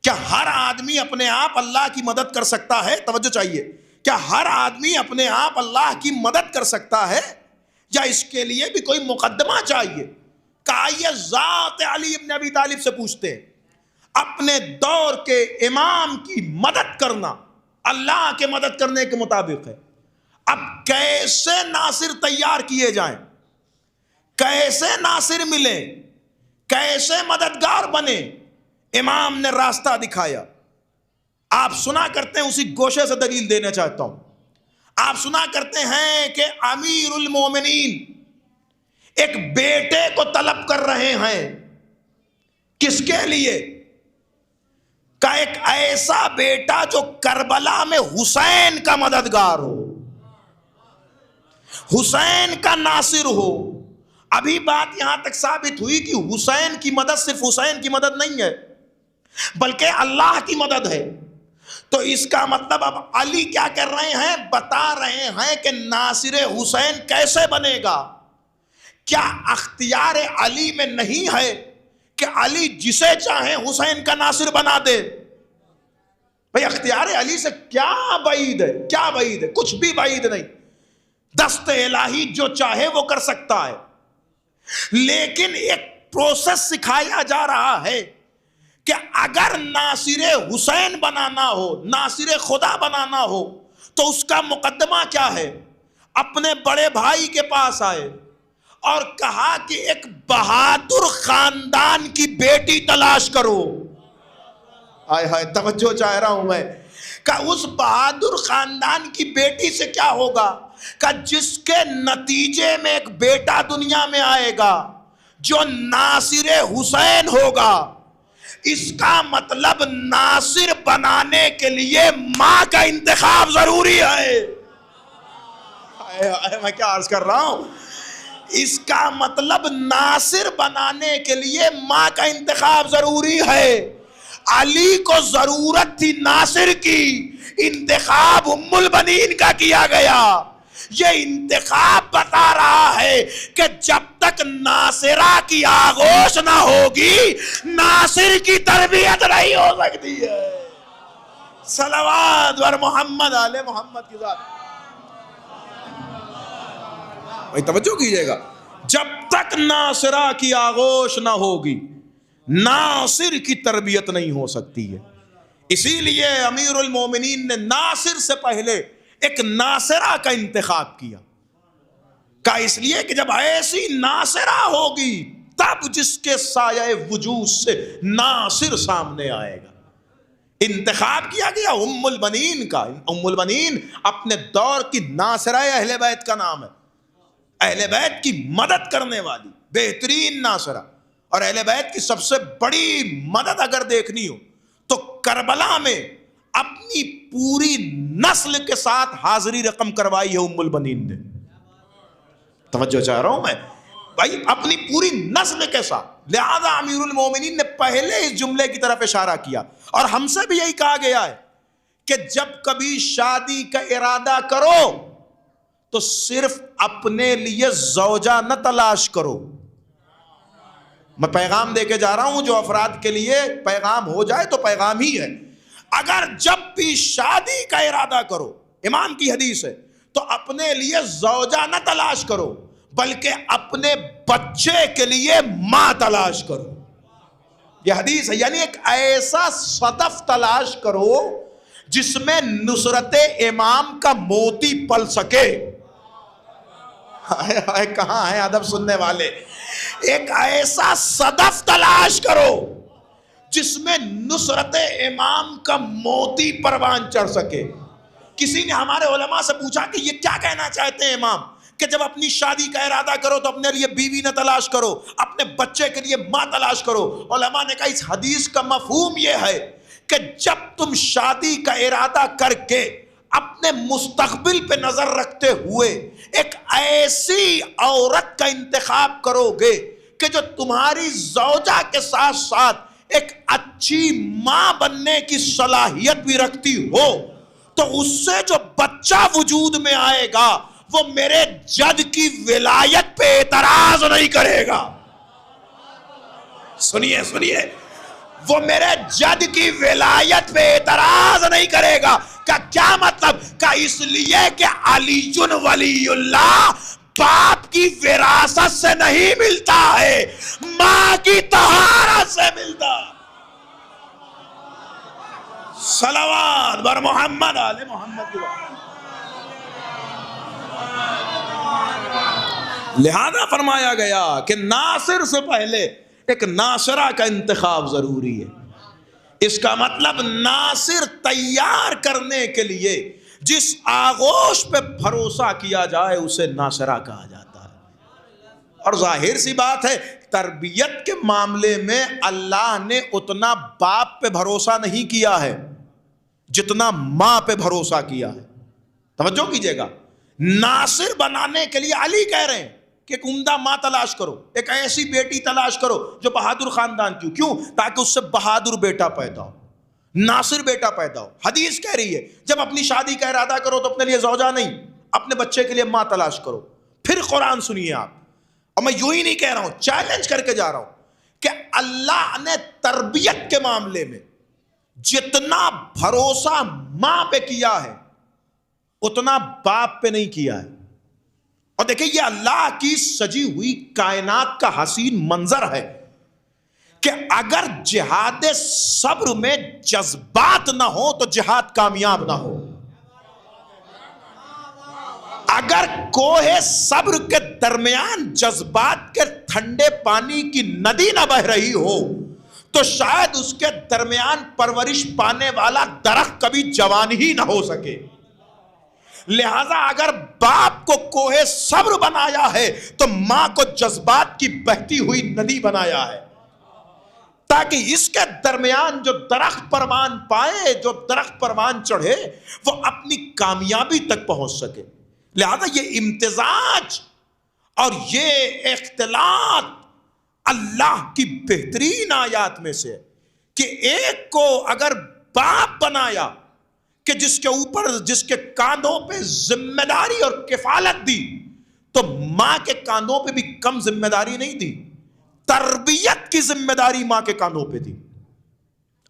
کیا ہر آدمی اپنے آپ اللہ کی مدد کر سکتا ہے؟ توجہ چاہیے، کیا ہر آدمی اپنے آپ اللہ کی مدد کر سکتا ہے، یا اس کے لیے بھی کوئی مقدمہ چاہیے؟ کہا یہ ذات علی ابن ابی طالب سے پوچھتے ہیں، اپنے دور کے امام کی مدد کرنا اللہ کے مدد کرنے کے مطابق ہے، اب کیسے ناصر تیار کیے جائیں، کیسے ناصر ملیں، کیسے مددگار بنے؟ امام نے راستہ دکھایا۔ آپ سنا کرتے ہیں، اسی گوشے سے دلیل دینا چاہتا ہوں۔ آپ سنا کرتے ہیں کہ امیر المومنین ایک بیٹے کو طلب کر رہے ہیں، کس کے لیے؟ کا ایک ایسا بیٹا جو کربلا میں حسین کا مددگار ہو، حسین کا ناصر ہو۔ ابھی بات یہاں تک ثابت ہوئی کہ حسین کی مدد صرف حسین کی مدد نہیں ہے بلکہ اللہ کی مدد ہے۔ تو اس کا مطلب اب علی کیا کر رہے ہیں؟ بتا رہے ہیں کہ ناصر حسین کیسے بنے گا۔ کیا اختیار علی میں نہیں ہے کہ علی جسے چاہے حسین کا ناصر بنا دے؟ بھئی اختیار علی سے کیا بعید ہے، کیا بعید ہے؟ کچھ بھی بعید نہیں، دست الہی جو چاہے وہ کر سکتا ہے۔ لیکن ایک پروسیس سکھایا جا رہا ہے کہ اگر ناصر حسین بنانا ہو، ناصر خدا بنانا ہو، تو اس کا مقدمہ کیا ہے؟ اپنے بڑے بھائی کے پاس آئے اور کہا کہ ایک بہادر خاندان کی بیٹی تلاش کرو۔ آئے ہائے، توجہ چاہ رہا ہوں میں کہ اس بہادر خاندان کی بیٹی سے کیا ہوگا؟ کہ جس کے نتیجے میں ایک بیٹا دنیا میں آئے گا جو ناصر حسین ہوگا۔ اس کا مطلب ناصر بنانے کے لیے ماں کا انتخاب ضروری ہے۔ میں کیا عرض کر رہا ہوں؟ اس کا مطلب ناصر بنانے کے لیے ماں کا انتخاب ضروری ہے۔ علی کو ضرورت تھی ناصر کی، انتخاب ام البنین کا کیا گیا۔ یہ انتخاب بتا رہا ہے کہ جب تک ناصرہ کی آغوش نہ ہوگی ناصر کی تربیت نہیں ہو سکتی ہے. صلوات بر محمد آل محمد کی ذات. توجہ کیجئے گا، جب تک ناصرہ کی آغوش نہ ہوگی ناصر کی تربیت نہیں ہو سکتی ہے. اسی لیے امیر المومنین نے ناصر سے پہلے ایک ناصرہ کا انتخاب کیا. کا اس لیے کہ جب ایسی ناصرہ ہوگی تب جس کے سایہ وجود سے ناصر سامنے آئے گا. انتخاب کیا گیا ام البنین کا. ام البنین اپنے دور کی ناصرہ اہل بیت کا نام ہے، اہل بیت کی مدد کرنے والی بہترین ناصرہ. اور اہل بیت کی سب سے بڑی مدد اگر دیکھنی ہو تو کربلا میں اپنی پوری نسل کے ساتھ حاضری رقم کروائی ہے ام البنین نے. توجہ چاہ رہا ہوں میں بھائی، اپنی پوری نسل کے ساتھ. لہذا امیر المومنین نے پہلے اس جملے کی طرف اشارہ کیا، اور ہم سے بھی یہی کہا گیا ہے کہ جب کبھی شادی کا ارادہ کرو تو صرف اپنے لیے زوجہ نہ تلاش کرو. میں پیغام دے کے جا رہا ہوں، جو افراد کے لیے پیغام ہو جائے تو پیغام ہی ہے. اگر جب بھی شادی کا ارادہ کرو، امام کی حدیث ہے، تو اپنے لیے زوجہ نہ تلاش کرو بلکہ اپنے بچے کے لیے ماں تلاش کرو. یہ حدیث ہے، یعنی ایک ایسا صدف تلاش کرو جس میں نصرت امام کا موتی پل سکے. کہاں ہے ادب سننے والے؟ ایک ایسا صدف تلاش کرو جس میں نصرت امام کا موتی پروان چڑھ سکے. کسی نے ہمارے علماء سے پوچھا کہ یہ کیا کہنا چاہتے ہیں امام کہ جب اپنی شادی کا ارادہ کرو تو اپنے لیے بیوی نہ تلاش کرو، اپنے بچے کے لیے ماں تلاش کرو. علماء نے کہا اس حدیث کا مفہوم یہ ہے کہ جب تم شادی کا ارادہ کر کے اپنے مستقبل پہ نظر رکھتے ہوئے ایک ایسی عورت کا انتخاب کرو گے کہ جو تمہاری زوجہ کے ساتھ ساتھ ایک اچھی ماں بننے کی صلاحیت بھی رکھتی ہو، تو اس سے جو بچہ وجود میں آئے گا وہ میرے جد کی ولایت پہ اعتراض نہیں کرے گا. سنیے سنیے، وہ میرے جد کی ولایت پہ اعتراض نہیں کرے گا. کا کیا مطلب؟ کا اس لیے کہ علی ولی اللہ باپ کی وراثت سے نہیں ملتا ہے، ماں کی طہارت سے ملتا. صلوات بر محمد آل محمد. لہذا فرمایا گیا کہ ناصر سے پہلے ایک ناصرہ کا انتخاب ضروری ہے. اس کا مطلب ناصر تیار کرنے کے لیے جس آغوش پہ بھروسہ کیا جائے اسے ناصرہ کہا جاتا ہے. اور ظاہر سی بات ہے تربیت کے معاملے میں اللہ نے اتنا باپ پہ بھروسہ نہیں کیا ہے جتنا ماں پہ بھروسہ کیا ہے. توجہ کیجئے گا، ناصر بنانے کے لیے علی کہہ رہے ہیں کہ ایک عمدہ ماں تلاش کرو، ایک ایسی بیٹی تلاش کرو جو بہادر خاندان کی. کیوں؟ تاکہ اس سے بہادر بیٹا پیدا ہو، ناصر بیٹا پیدا ہو. حدیث کہہ رہی ہے جب اپنی شادی کا ارادہ کرو تو اپنے لیے زوجہ نہیں، اپنے بچے کے لیے ماں تلاش کرو. پھر قرآن سنیے آپ، اور میں یوں ہی نہیں کہہ رہا ہوں، چیلنج کر کے جا رہا ہوں کہ اللہ نے تربیت کے معاملے میں جتنا بھروسہ ماں پہ کیا ہے اتنا باپ پہ نہیں کیا ہے. اور دیکھیں یہ اللہ کی سجی ہوئی کائنات کا حسین منظر ہے کہ اگر جہاد صبر میں جذبات نہ ہو تو جہاد کامیاب نہ ہو. اگر کوہ صبر کے درمیان جذبات کے ٹھنڈے پانی کی ندی نہ بہ رہی ہو تو شاید اس کے درمیان پرورش پانے والا درخت کبھی جوان ہی نہ ہو سکے. لہذا اگر باپ کو کوہ صبر بنایا ہے تو ماں کو جذبات کی بہتی ہوئی ندی بنایا ہے تاکہ اس کے درمیان جو درخت پروان پائے، جو درخت پروان چڑھے، وہ اپنی کامیابی تک پہنچ سکے. لہذا یہ امتزاج اور یہ اختلاط اللہ کی بہترین آیات میں سے کہ ایک کو اگر باپ بنایا کہ جس کے اوپر جس کے کاندھوں پہ ذمہ داری اور کفالت دی، تو ماں کے کاندھوں پہ بھی کم ذمہ داری نہیں دی، تربیت کی ذمہ داری ماں کے کاندھوں پہ تھی۔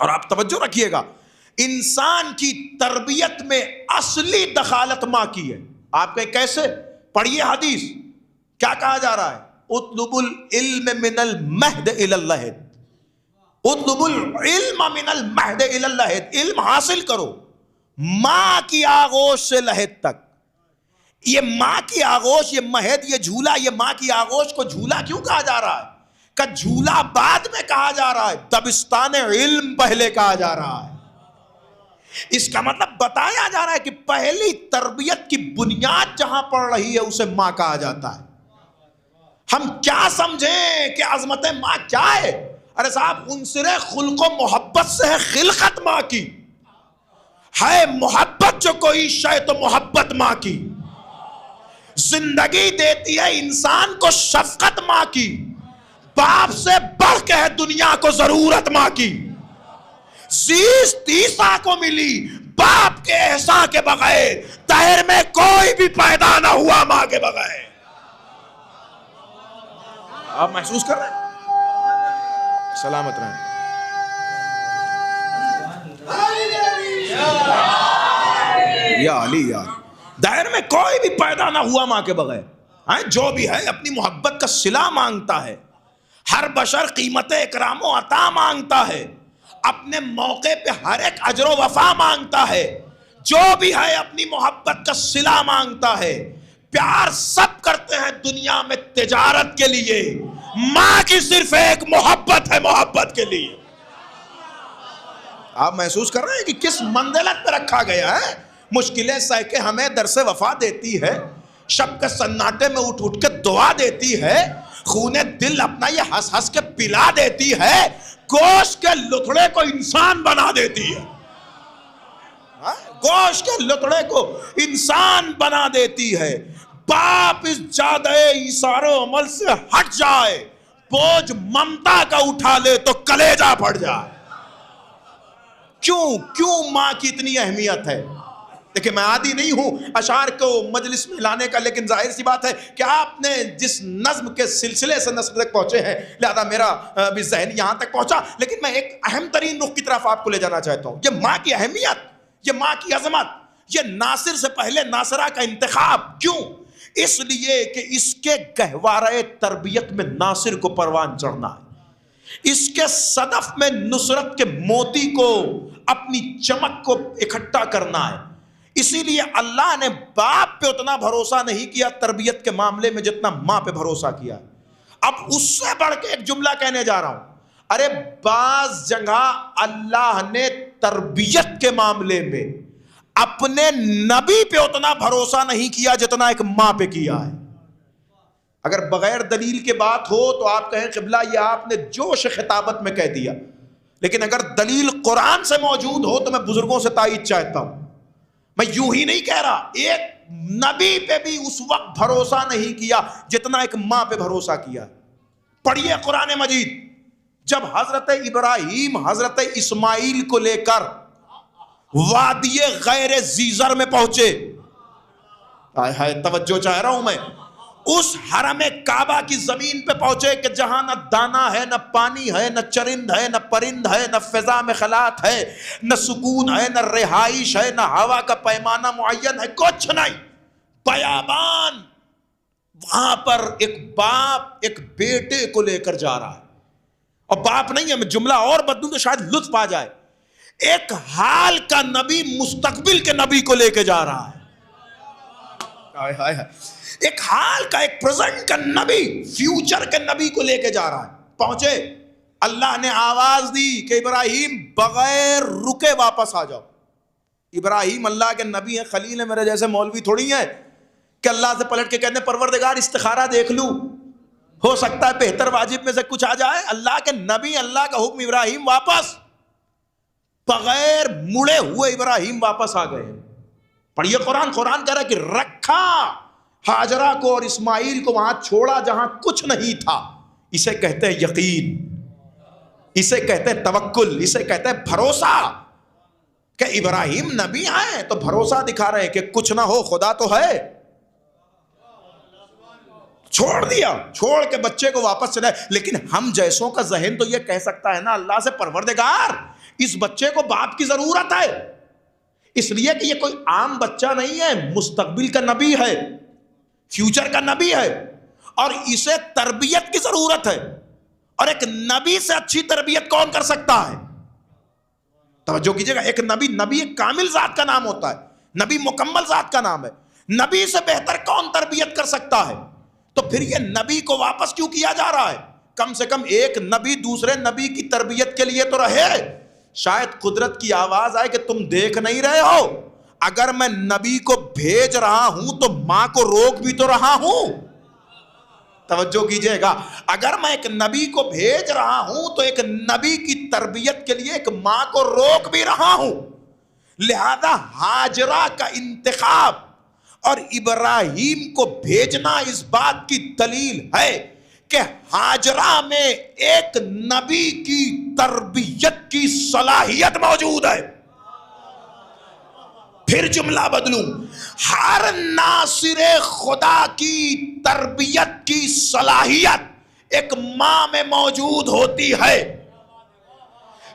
اور آپ توجہ رکھیے گا، انسان کی تربیت میں اصلی دخالت ماں کی ہے۔ آپ کہیں کیسے؟ پڑھیے حدیث، کیا کہا جا رہا ہے؟ اطلب العلم من المہد الی اللحد، اطلب العلم من المہد الی اللحد، علم حاصل کرو ماں کی آغوش سے لحد تک۔ یہ ماں کی آغوش، یہ مہد، یہ جھولا، یہ ماں کی آغوش کو جھولا کیوں کہا جا رہا ہے؟ کہ جھولا بعد میں کہا جا رہا ہے، دبستان علم پہلے کہا جا رہا ہے۔ اس کا مطلب بتایا جا رہا ہے کہ پہلی تربیت کی بنیاد جہاں پڑ رہی ہے اسے ماں کہا جاتا ہے۔ ہم کیا سمجھیں کہ عظمت ماں کیا ہے؟ ارے صاحب، عنصر خلق و محبت سے ہے خلقت ماں کی، ہے محبت جو کوئی شے تو محبت ماں کی، زندگی دیتی ہے انسان کو شفقت ماں کی، باپ سے بڑھ کے ہے دنیا کو ضرورت ماں کی، زیست عیسیٰ کو ملی باپ کے احسان کے بغیر، دہر میں کوئی بھی پیدا نہ ہوا ماں کے بغیر۔ آپ محسوس کر رہے ہیں؟ سلامت رہیں۔ یا علی یا دائر میں کوئی بھی پیدا نہ ہوا ماں کے بغیر، جو بھی ہے اپنی محبت کا صلہ مانگتا ہے، ہر بشر قیمت اکرام و عطا مانگتا ہے، اپنے موقع پہ ہر ایک اجر و وفا مانگتا ہے، جو بھی ہے اپنی محبت کا صلہ مانگتا ہے۔ پیار سب کرتے ہیں دنیا میں تجارت کے لیے، ماں کی صرف ایک محبت ہے، محبت کے لیے۔ آپ محسوس کر رہے ہیں کہ کس منزلت پہ رکھا گیا ہے؟ مشکلیں سہ کے ہمیں درس وفا دیتی ہے، شب کے سناٹے میں اٹھ اٹھ کے دعا دیتی ہے، خون دل اپنا یہ ہنس ہنس کے پلا دیتی ہے، گوشت کے لتڑے کو انسان بنا دیتی ہے، گوشت کے لتڑے کو انسان بنا دیتی ہے۔ باپ اس جادہ ایثار و عمل سے ہٹ جائے، بوجھ ممتا کا اٹھا لے تو کلیجہ پھٹ جائے۔ کیوں ماں کی اتنی اہمیت ہے؟ دیکھیں، میں عادی نہیں ہوں اشعار کو مجلس میں لانے کا، لیکن ظاہر سی بات ہے کہ آپ نے جس نظم کے سلسلے سے نصر تک پہنچے ہیں، لہذا میرا بھی ذہن یہاں تک پہنچا، لیکن میں ایک اہم ترین رخ کی طرف آپ کو لے جانا چاہتا ہوں۔ یہ ماں کی اہمیت، یہ ماں کی عظمت، یہ ناصر سے پہلے ناصرہ کا انتخاب، کیوں؟ اس لیے کہ اس کے گہوارہ تربیت میں ناصر کو پروان چڑھنا ہے، اس کے صدف میں نصرت کے موتی کو، اپنی چمک کو اکٹھا کرنا ہے۔ اسی لیے اللہ نے باپ پہ اتنا بھروسہ نہیں کیا تربیت کے معاملے میں جتنا ماں پہ بھروسہ کیا۔ اب اس سے بڑھ کے ایک جملہ کہنے جا رہا ہوں، ارے بعض جگہ اللہ نے تربیت کے معاملے میں اپنے نبی پہ اتنا بھروسہ نہیں کیا جتنا ایک ماں پہ کیا ہے۔ اگر بغیر دلیل کے بات ہو تو آپ کہیں قبلہ یہ آپ نے جوش خطابت میں کہہ دیا، لیکن اگر دلیل قرآن سے موجود ہو تو میں بزرگوں سے تائید چاہتا ہوں۔ میں یوں ہی نہیں کہہ رہا، ایک نبی پہ بھی اس وقت بھروسہ نہیں کیا جتنا ایک ماں پہ بھروسہ کیا۔ پڑھیے قرآن مجید، جب حضرت ابراہیم حضرت اسماعیل کو لے کر وادی غیر زیزر میں پہنچے، توجہ چاہ رہا ہوں میں، اس حرم کعبہ کی زمین پہ پہنچے کہ جہاں نہ دانا ہے، نہ پانی ہے، نہ چرند ہے، نہ پرند ہے، نہ فضا میں خلات ہے، نہ سکون ہے، نہ رہائش ہے، نہ ہوا کا پیمانہ معین ہے، کچھ نہیں، بیابان۔ وہاں پر ایک باپ ایک بیٹے کو لے کر جا رہا ہے، اور باپ نہیں ہے، میں جملہ اور بدلوں تو شاید لطف آ جائے، ایک حال کا نبی مستقبل کے نبی کو لے کے جا رہا ہے، ایک حال کا، ایک پریزنٹ کا نبی، فیوچر کے نبی کو لے کے جا رہا ہے۔ پہنچے، اللہ نے آواز دی کہ ابراہیم بغیر رکے واپس آ جاؤ۔ ابراہیم اللہ کے نبی ہیں، خلیل ہیں، میرے جیسے مولوی تھوڑی ہیں کہ اللہ سے پلٹ کے کہتے ہیں پروردگار استخارہ دیکھ لوں، ہو سکتا ہے بہتر واجب میں سے کچھ آ جائے۔ اللہ کے نبی، اللہ کا حکم، ابراہیم واپس، بغیر مڑے ہوئے ابراہیم واپس آ گئے۔ پڑھیے قرآن کہہ رہا ہے کہ رکھا ہاجرہ کو اور اسماعیل کو وہاں چھوڑا جہاں کچھ نہیں تھا۔ اسے کہتے ہیں یقین، اسے کہتے ہیں توکل، اسے کہتے ہیں بھروسہ۔ کہ ابراہیم نبی ہیں تو بھروسہ دکھا رہے ہیں کہ کچھ نہ ہو خدا تو ہے. چھوڑ دیا, چھوڑ کے بچے کو واپس چلائے. لیکن ہم جیسوں کا ذہن تو یہ کہہ سکتا ہے نا اللہ سے, پروردگار اس بچے کو باپ کی ضرورت ہے, اس لیے کہ یہ کوئی عام بچہ نہیں ہے, مستقبل کا نبی ہے, فیوچر کا نبی ہے, اور اسے تربیت کی ضرورت ہے. اور ایک نبی سے اچھی تربیت کون کر سکتا ہے؟ توجہ کیجئے گا, ایک نبی ایک کامل ذات کا نام ہوتا ہے, نبی مکمل ذات کا نام ہے. نبی سے بہتر کون تربیت کر سکتا ہے؟ تو پھر یہ نبی کو واپس کیوں کیا جا رہا ہے؟ کم سے کم ایک نبی دوسرے نبی کی تربیت کے لیے تو رہے. شاید قدرت کی آواز آئے کہ تم دیکھ نہیں رہے ہو, اگر میں نبی کو بھیج رہا ہوں تو ماں کو روک بھی تو رہا ہوں. توجہ کیجئے گا, اگر میں ایک نبی کو بھیج رہا ہوں تو ایک نبی کی تربیت کے لیے ایک ماں کو روک بھی رہا ہوں. لہذا ہاجرہ کا انتخاب اور ابراہیم کو بھیجنا اس بات کی دلیل ہے کہ ہاجرہ میں ایک نبی کی تربیت کی صلاحیت موجود ہے. پھر جملہ بدلوں, ہر ناصر خدا کی تربیت کی صلاحیت ایک ماں میں موجود ہوتی ہے.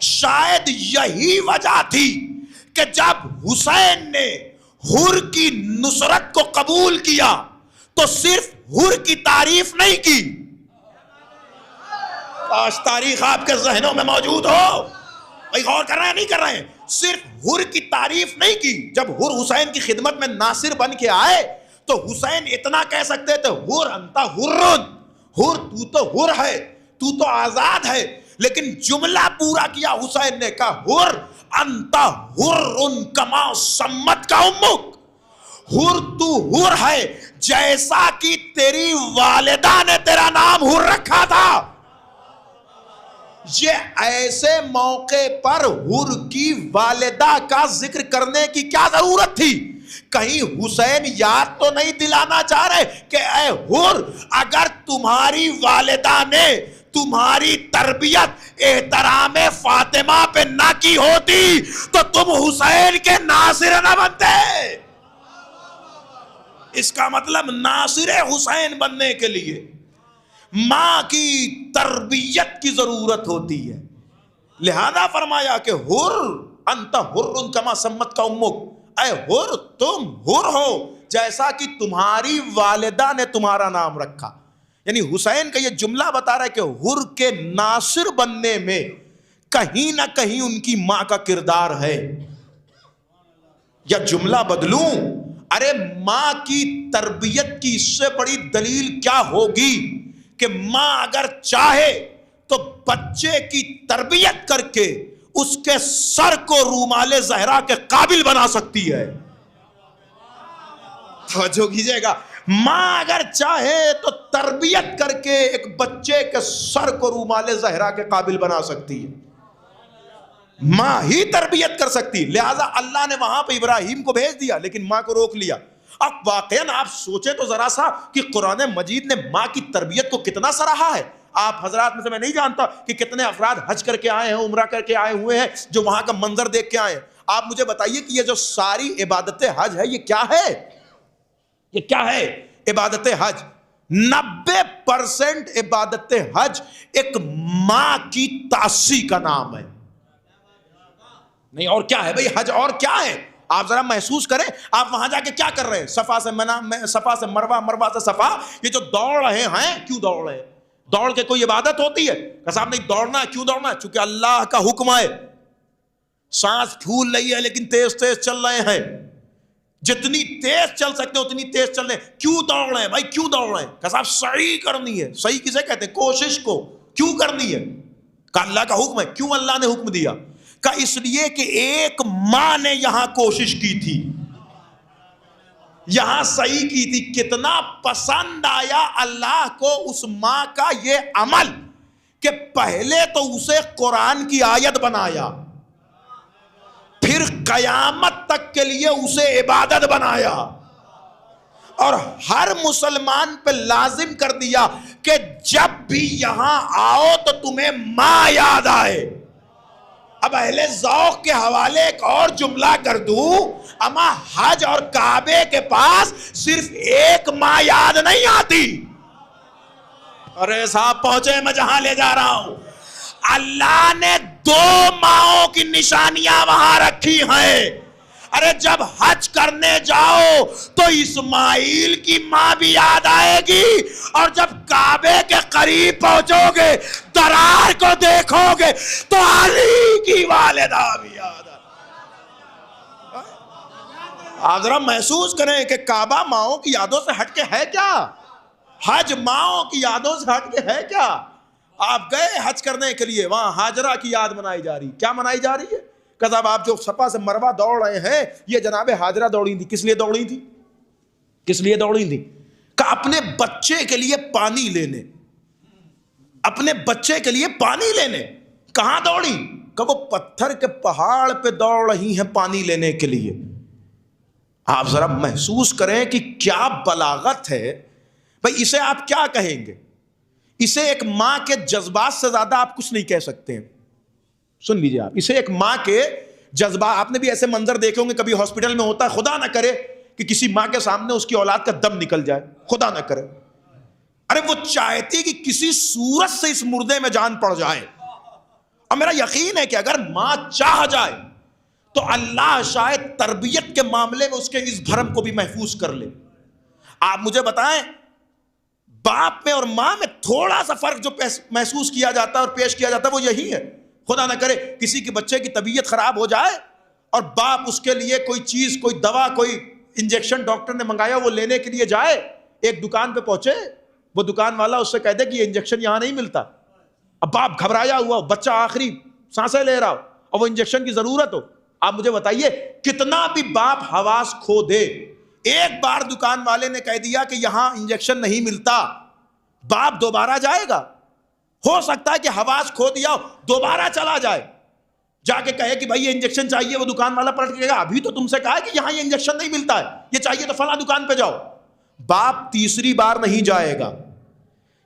شاید یہی وجہ تھی کہ جب حسین نے حر کی نصرت کو قبول کیا تو صرف حر کی تعریف نہیں کی. کاش تاریخ آپ کے ذہنوں میں موجود ہو. بھائی غور کر رہے ہیں نہیں کر رہے ہیں؟ صرف حر کی تعریف نہیں کی. جب حر حسین کی خدمت میں ناصر بن کے آئے تو حسین اتنا کہہ سکتے تھے, حر انت حرن, حر تو تو حر ہے, تو تو آزاد ہے. لیکن جملہ پورا کیا حسین نے, کہا حر انت حرن کما سمت کا امک, حر تو حر ہے جیسا کہ تیری والدہ نے تیرا نام حر رکھا تھا. یہ ایسے موقع پر حر کی والدہ کا ذکر کرنے کی کیا ضرورت تھی؟ کہیں حسین یاد تو نہیں دلانا چاہ رہے کہ اے حر, اگر تمہاری والدہ نے تمہاری تربیت احترام فاطمہ پہ نہ کی ہوتی تو تم حسین کے ناصر نہ بنتے. اس کا مطلب ناصر حسین بننے کے لیے ماں کی تربیت کی ضرورت ہوتی ہے. لہذا فرمایا کہ حر انت حر کما سمت کا امک, اے حر تم حر ہو جیسا کہ تمہاری والدہ نے تمہارا نام رکھا. یعنی حسین کا یہ جملہ بتا رہا ہے کہ حر کے ناصر بننے میں کہیں نہ کہیں ان کی ماں کا کردار ہے. یا جملہ بدلوں, ارے ماں کی تربیت کی اس سے بڑی دلیل کیا ہوگی کہ ماں اگر چاہے تو بچے کی تربیت کر کے اس کے سر کو رومال زہرا کے قابل بنا سکتی ہے. توجہ کیجئے گا, ماں اگر چاہے تو تربیت کر کے ایک بچے کے سر کو رومال زہرا کے قابل بنا سکتی ہے. ماں ہی تربیت کر سکتی. لہذا اللہ نے وہاں پہ ابراہیم کو بھیج دیا لیکن ماں کو روک لیا. اب واقعاً آپ سوچیں تو ذرا سا کہ قرآن مجید نے ماں کی تربیت کو کتنا سراہا ہے. آپ حضرات میں سے میں نہیں جانتا کہ کتنے افراد حج کر کے آئے ہیں, عمرہ کر کے آئے ہوئے ہیں, جو وہاں کا منظر دیکھ کے آئے ہیں. آپ مجھے بتائیے کہ یہ جو ساری عبادت حج ہے یہ کیا ہے؟ یہ کیا ہے عبادت حج؟ 90% عبادت حج ایک ماں کی تاسی کا نام ہے. نہیں اور کیا ہے بھئی حج, اور کیا ہے؟ آپ ذرا محسوس کریں, آپ وہاں جا کے کیا کر رہے ہیں؟ صفا سے صفا سے مروہ, مروہ سے صفا. یہ جو دوڑ رہے ہیں کیوں دوڑ رہے ہیں؟ دوڑ کے کوئی عبادت ہوتی ہے؟ کہ صاحب نہیں دوڑنا ہے. کیوں دوڑنا ہے؟ چونکہ اللہ کا حکم ہے. سانس پھول رہی ہے لیکن تیز تیز چل رہے ہیں, جتنی تیز چل سکتے اتنی تیز چل رہے ہیں. کیوں دوڑ رہے ہیں بھائی, کیوں دوڑ رہے ہیں؟ کہ صاحب صحیح کرنی ہے. صحیح کسے کہتے ہیں؟ کوشش کو. کیوں کرنی ہے؟ کہ اللہ کا حکم ہے. کیوں اللہ نے حکم دیا؟ کہ اس لیے کہ ایک ماں نے یہاں کوشش کی تھی, یہاں صحیح کی تھی. کتنا پسند آیا اللہ کو اس ماں کا یہ عمل کہ پہلے تو اسے قرآن کی آیت بنایا, پھر قیامت تک کے لیے اسے عبادت بنایا, اور ہر مسلمان پہ لازم کر دیا کہ جب بھی یہاں آؤ تو تمہیں ماں یاد آئے. اب اہل ذوق کے حوالے ایک اور جملہ کر دوں، اما حج اور کعبے کے پاس صرف ایک ماں یاد نہیں آتی. ارے صاحب پہنچے میں جہاں لے جا رہا ہوں. اللہ نے 2 ماؤں کی نشانیاں وہاں رکھی ہیں. ارے جب حج کرنے جاؤ تو اسماعیل کی ماں بھی یاد آئے گی، اور جب کعبے کے قریب پہنچو گے، درار کو دیکھو گے تو علی کی والدہ بھی یاد آئے. آپ ذرا محسوس کریں کہ کعبہ ماؤں کی یادوں سے ہٹ کے ہے کیا؟ حج ماؤں کی یادوں سے ہٹ کے ہے کیا؟ آپ گئے حج کرنے کے لیے، وہاں ہاجرہ کی یاد منائی جا رہی. کیا منائی جا رہی ہے؟ کہ صاحب آپ جو صفا سے مروہ دوڑ رہے ہیں، یہ جناب ہاجرہ دوڑی تھی. کس لیے دوڑی تھی؟ کس لیے دوڑی تھی؟ کہ اپنے بچے کے لیے پانی لینے. اپنے بچے کے لیے پانی لینے. کہاں دوڑی؟ کہ وہ پتھر کے پہاڑ پہ دوڑ رہی ہیں پانی لینے کے لیے. آپ ذرا محسوس کریں کہ کیا بلاغت ہے. بھئی اسے آپ کیا کہیں گے؟ اسے ایک ماں کے جذبات سے زیادہ آپ کچھ نہیں کہہ سکتے ہیں. سن لیجئے آپ، اسے ایک ماں کے جذبات. آپ نے بھی ایسے منظر دیکھے ہوں گے، کبھی ہاسپٹل میں ہوتا ہے، خدا نہ کرے کہ کسی ماں کے سامنے اس کی اولاد کا دم نکل جائے، خدا نہ کرے. ارے وہ چاہتی کہ کسی صورت سے اس مردے میں جان پڑ جائے. اور میرا یقین ہے کہ اگر ماں چاہ جائے تو اللہ شاید تربیت کے معاملے میں اس کے اس بھرم کو بھی محفوظ کر لے. آپ مجھے بتائیں، باپ میں اور ماں میں تھوڑا سا فرق جو محسوس کیا جاتا ہے اور پیش کیا جاتا ہے وہ یہی ہے. خدا نہ کرے کسی کے بچے کی طبیعت خراب ہو جائے اور باپ اس کے لیے کوئی چیز، کوئی دوا، کوئی انجیکشن ڈاکٹر نے منگایا وہ لینے کے لیے جائے. ایک دکان پہ پہنچے، وہ دکان والا اس سے کہہ دے کہ یہ انجیکشن یہاں نہیں ملتا. اب باپ گھبرایا ہوا، بچہ آخری سانسیں لے رہا ہو اور وہ انجیکشن کی ضرورت ہو. آپ مجھے بتائیے کتنا بھی باپ حواس کھو دے، ایک بار دکان والے نے کہہ دیا کہ یہاں انجیکشن نہیں ملتا، باپ دوبارہ جائے گا؟ ہو سکتا ہے کہ حواس کھو دیا ہو، دوبارہ چلا جائے، جا کے کہے کہ بھائی یہ انجیکشن چاہیے. وہ دکان والا پلٹ کے کہے گا ابھی تو تم سے کہا ہے کہ یہاں یہ انجیکشن نہیں ملتا ہے، یہ چاہیے تو فلاں دکان پہ جاؤ. باپ تیسری بار نہیں جائے گا.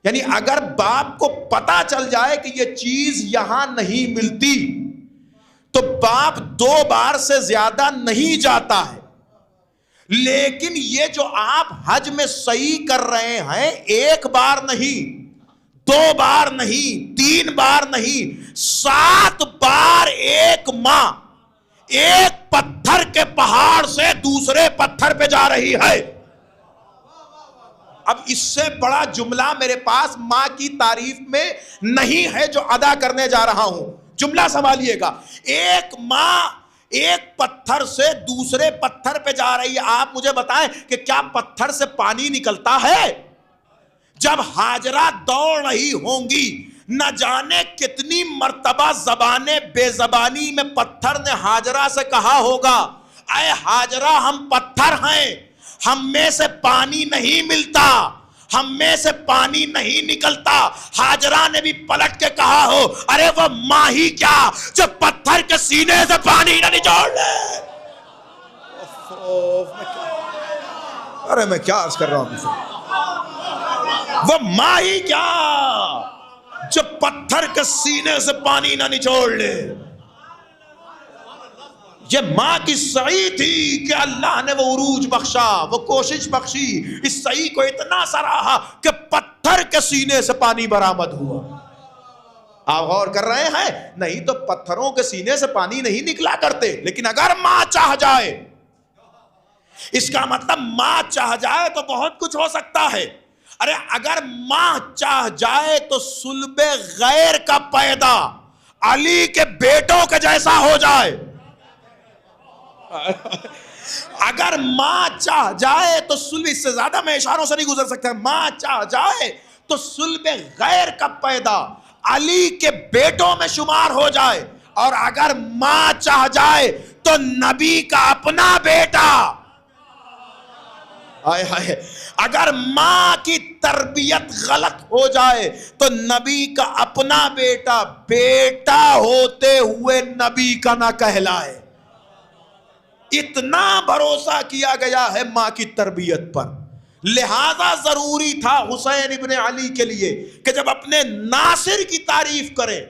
یعنی اگر باپ کو پتا چل جائے کہ یہ چیز یہاں نہیں ملتی تو باپ 2 بار سے زیادہ نہیں جاتا ہے. لیکن یہ جو آپ حج میں صحیح کر رہے ہیں، 1 بار نہیں، 2 بار نہیں، 3 بار نہیں، 7 بار ایک ماں ایک پتھر کے پہاڑ سے دوسرے پتھر پہ جا رہی ہے. اب اس سے بڑا جملہ میرے پاس ماں کی تعریف میں نہیں ہے جو ادا کرنے جا رہا ہوں. جملہ سنبھالیے گا. ایک ماں ایک پتھر سے دوسرے پتھر پہ جا رہی ہے. آپ مجھے بتائیں کہ کیا پتھر سے پانی نکلتا ہے؟ جب ہاجرہ دوڑ رہی ہوں گی، نہ جانے کتنی مرتبہ زبان بے زبانی میں پتھر نے ہاجرہ سے کہا ہوگا، اے ہاجرہ ہم پتھر ہیں، ہم میں سے پانی نہیں ملتا، ہم میں سے پانی نہیں نکلتا. ہاجرہ نے بھی پلٹ کے کہا ہو، ارے وہ ماں ہی کیا جو پتھر کے سینے سے پانی نہ نچوڑ لے. ارے میں کیا عرض کر رہا ہوں، وہ ماں ہی کیا جو پتھر کے سینے سے پانی نہ نچوڑ لے. یہ ماں کی سعی تھی کہ اللہ نے وہ عروج بخشا، وہ کوشش بخشی، اس سعی کو اتنا سراہا کہ پتھر کے سینے سے پانی برآمد ہوا. آپ غور کر رہے ہیں؟ نہیں تو پتھروں کے سینے سے پانی نہیں نکلا کرتے. لیکن اگر ماں چاہ جائے، اس کا مطلب ماں چاہ جائے تو بہت کچھ ہو سکتا ہے. ارے اگر ماں چاہ جائے تو صلب غیر کا پیدا علی کے بیٹوں کے جیسا ہو جائے. اگر ماں چاہ جائے تو صلب، اس سے زیادہ میں اشاروں سے نہیں گزر سکتا. ماں چاہ جائے تو صلب غیر کا پیدا علی کے بیٹوں میں شمار ہو جائے. اور اگر ماں چاہ جائے تو نبی کا اپنا بیٹا. آئے ہائے، اگر ماں کی تربیت غلط ہو جائے تو نبی کا اپنا بیٹا بیٹا ہوتے ہوئے نبی کا نہ کہلائے. اتنا بھروسہ کیا گیا ہے ماں کی تربیت پر. لہذا ضروری تھا حسین ابن علی کے لیے کہ جب اپنے ناصر کی تعریف کریں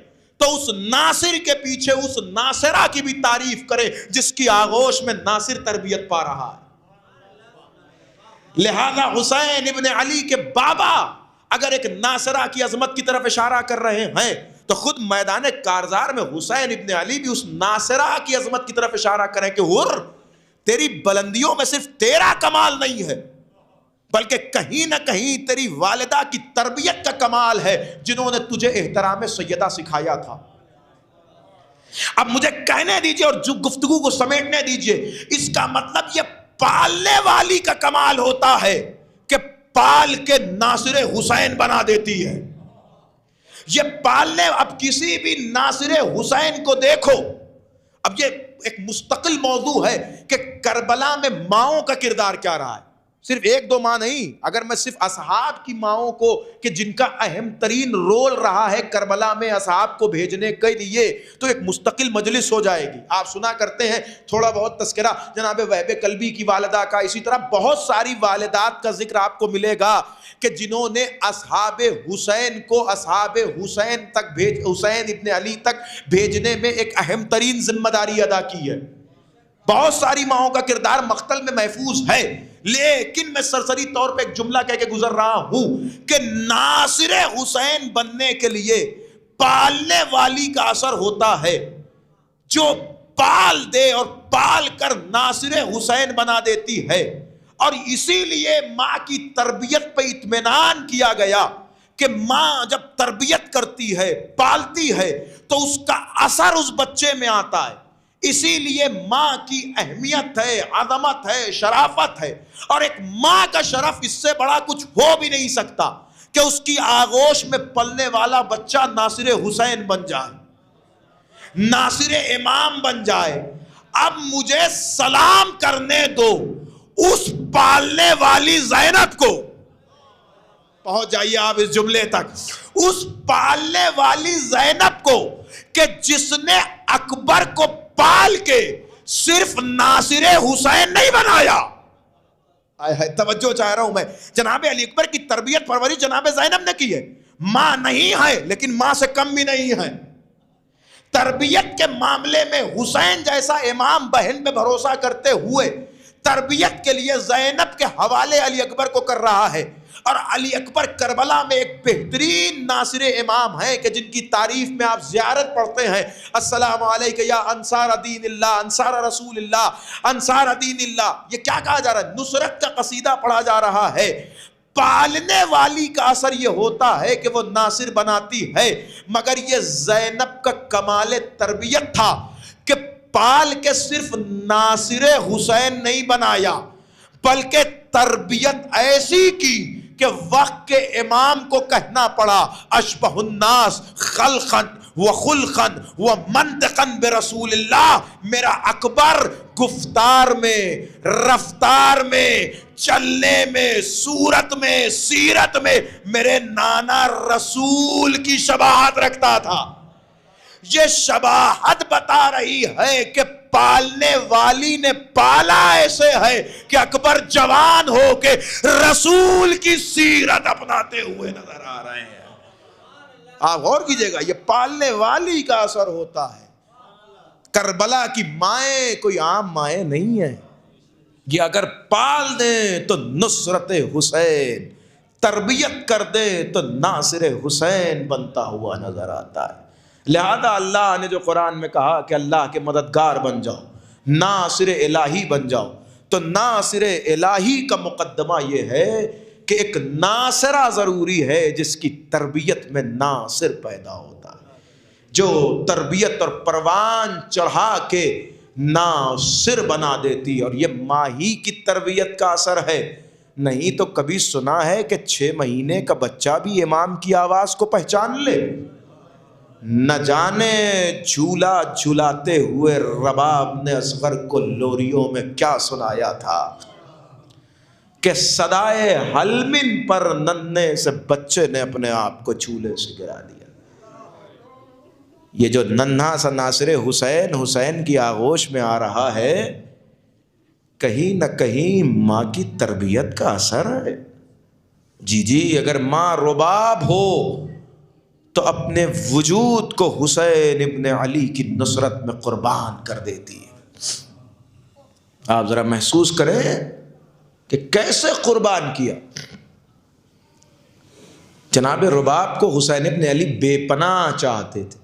تو اس ناصر کے پیچھے اس ناصرہ کی بھی تعریف کرے جس کی آغوش میں ناصر تربیت پا رہا ہے۔ لہذا حسین ابن علی کے بابا اگر ایک ناصرہ کی عظمت کی طرف اشارہ کر رہے ہیں تو خود میدان کارزار میں حسین ابن علی بھی اس ناصرہ کی عظمت کی طرف اشارہ کریں کہ حر، تیری بلندیوں میں صرف تیرا کمال نہیں ہے بلکہ کہیں نہ کہیں تیری والدہ کی تربیت کا کمال ہے جنہوں نے تجھے احترام سیدہ سکھایا تھا۔ اب مجھے کہنے دیجئے اور جو گفتگو کو سمیٹنے دیجئے، اس کا مطلب یہ پالنے والی کا کمال ہوتا ہے کہ پال کے ناصر حسین بنا دیتی ہے۔ یہ پالنے، اب کسی بھی ناصر حسین کو دیکھو، اب یہ ایک مستقل موضوع ہے کہ کربلا میں ماؤں کا کردار کیا رہا ہے۔ صرف ایک دو ماں نہیں، اگر میں صرف اصحاب کی ماؤں کو کہ جن کا اہم ترین رول رہا ہے کربلا میں اصحاب کو بھیجنے کے لیے، تو ایک مستقل مجلس ہو جائے گی۔ آپ سنا کرتے ہیں تھوڑا بہت تذکرہ جناب وہب کلبی کی والدہ کا، اسی طرح بہت ساری والدات کا ذکر آپ کو ملے گا کہ جنہوں نے اصحاب حسین کو اصحاب حسین تک حسین ابن علی تک بھیجنے میں ایک اہم ترین ذمہ داری ادا کی ہے۔ بہت ساری ماؤں کا کردار مقتل میں محفوظ ہے، لیکن میں سرسری طور پہ ایک جملہ کہہ کے گزر رہا ہوں کہ ناصر حسین بننے کے لیے پالنے والی کا اثر ہوتا ہے، جو پال دے اور پال کر ناصر حسین بنا دیتی ہے۔ اور اسی لیے ماں کی تربیت پہ اطمینان کیا گیا کہ ماں جب تربیت کرتی ہے، پالتی ہے، تو اس کا اثر اس بچے میں آتا ہے۔ اسی لیے ماں کی اہمیت ہے، عظمت ہے، شرافت ہے، اور ایک ماں کا شرف اس سے بڑا کچھ ہو بھی نہیں سکتا کہ اس کی آغوش میں پلنے والا بچہ ناصر حسین بن جائے، ناصر امام بن جائے۔ اب مجھے سلام کرنے دو اس پالنے والی زینب کو، پہنچ جائیے آپ اس جملے تک، اس پالنے والی زینب کو کہ جس نے اکبر کو پال کے صرف ناصر حسین نہیں بنایا۔ توجہ چاہ رہا ہوں میں، جناب علی اکبر کی تربیت پرورش جناب زینب نے کی ہے۔ ماں نہیں ہے لیکن ماں سے کم بھی نہیں ہے۔ تربیت کے معاملے میں حسین جیسا امام بہن میں بھروسہ کرتے ہوئے تربیت کے لیے زینب کے حوالے علی اکبر کو کر رہا ہے، اور علی اکبر کربلا میں ایک بہترین ناصر امام ہیں کہ جن کی تعریف میں آپ زیارت پڑھتے ہیں، السلام علیکم یا انصار دین اللہ، انصار رسول اللہ، انصار دین اللہ۔ یہ کیا کہا جا رہا ہے؟ نصرت کا قصیدہ پڑھا جا رہا ہے۔ پالنے والی کا اثر یہ ہوتا ہے کہ وہ ناصر بناتی ہے، مگر یہ زینب کا کمال تربیت تھا کہ پال کے صرف ناصر حسین نہیں بنایا، بلکہ تربیت ایسی کی کہ وقت کے امام کو کہنا پڑا اشبہ الناس خلقا وخلقا ومنطقا برسول اللہ۔ میرا اکبر گفتار میں، رفتار میں، چلنے میں، صورت میں، سیرت میں میرے نانا رسول کی شباہت رکھتا تھا۔ یہ شباہت بتا رہی ہے کہ پالنے والی نے پالا ایسے ہے کہ اکبر جوان ہو کے رسول کی سیرت اپناتے ہوئے نظر آ رہے ہیں۔ آپ غور کیجئے گا، یہ پالنے والی کا اثر ہوتا ہے۔ کربلا کی مائیں کوئی عام مائیں نہیں ہیں، یہ اگر پال دیں تو نصرت حسین، تربیت کر دیں تو ناصر حسین بنتا ہوا نظر آتا ہے۔ لہذا اللہ نے جو قرآن میں کہا کہ اللہ کے مددگار بن جاؤ، ناصر الہی بن جاؤ، تو ناصر الہی کا مقدمہ یہ ہے کہ ایک ناصرہ ضروری ہے جس کی تربیت میں ناصر پیدا ہوتا ہے، جو تربیت اور پروان چڑھا کے ناصر بنا دیتی، اور یہ ماہی کی تربیت کا اثر ہے۔ نہیں تو کبھی سنا ہے کہ 6 مہینے کا بچہ بھی امام کی آواز کو پہچان لے؟ نہ جانے جھولا جھولاتے ہوئے رباب نے اصغر کو لوریوں میں کیا سنایا تھا کہ صدائے حلمن پر ننھے سے بچے نے اپنے آپ کو جھولے سے گرا دیا۔ یہ جو ننھا سا ناصر حسین حسین کی آغوش میں آ رہا ہے، کہیں نہ کہیں ماں کی تربیت کا اثر ہے۔ جی اگر ماں رباب ہو تو اپنے وجود کو حسین ابن علی کی نصرت میں قربان کر دیتی ہے۔ آپ ذرا محسوس کریں کہ کیسے قربان کیا۔ جناب رباب کو حسین ابن علی بے پناہ چاہتے تھے۔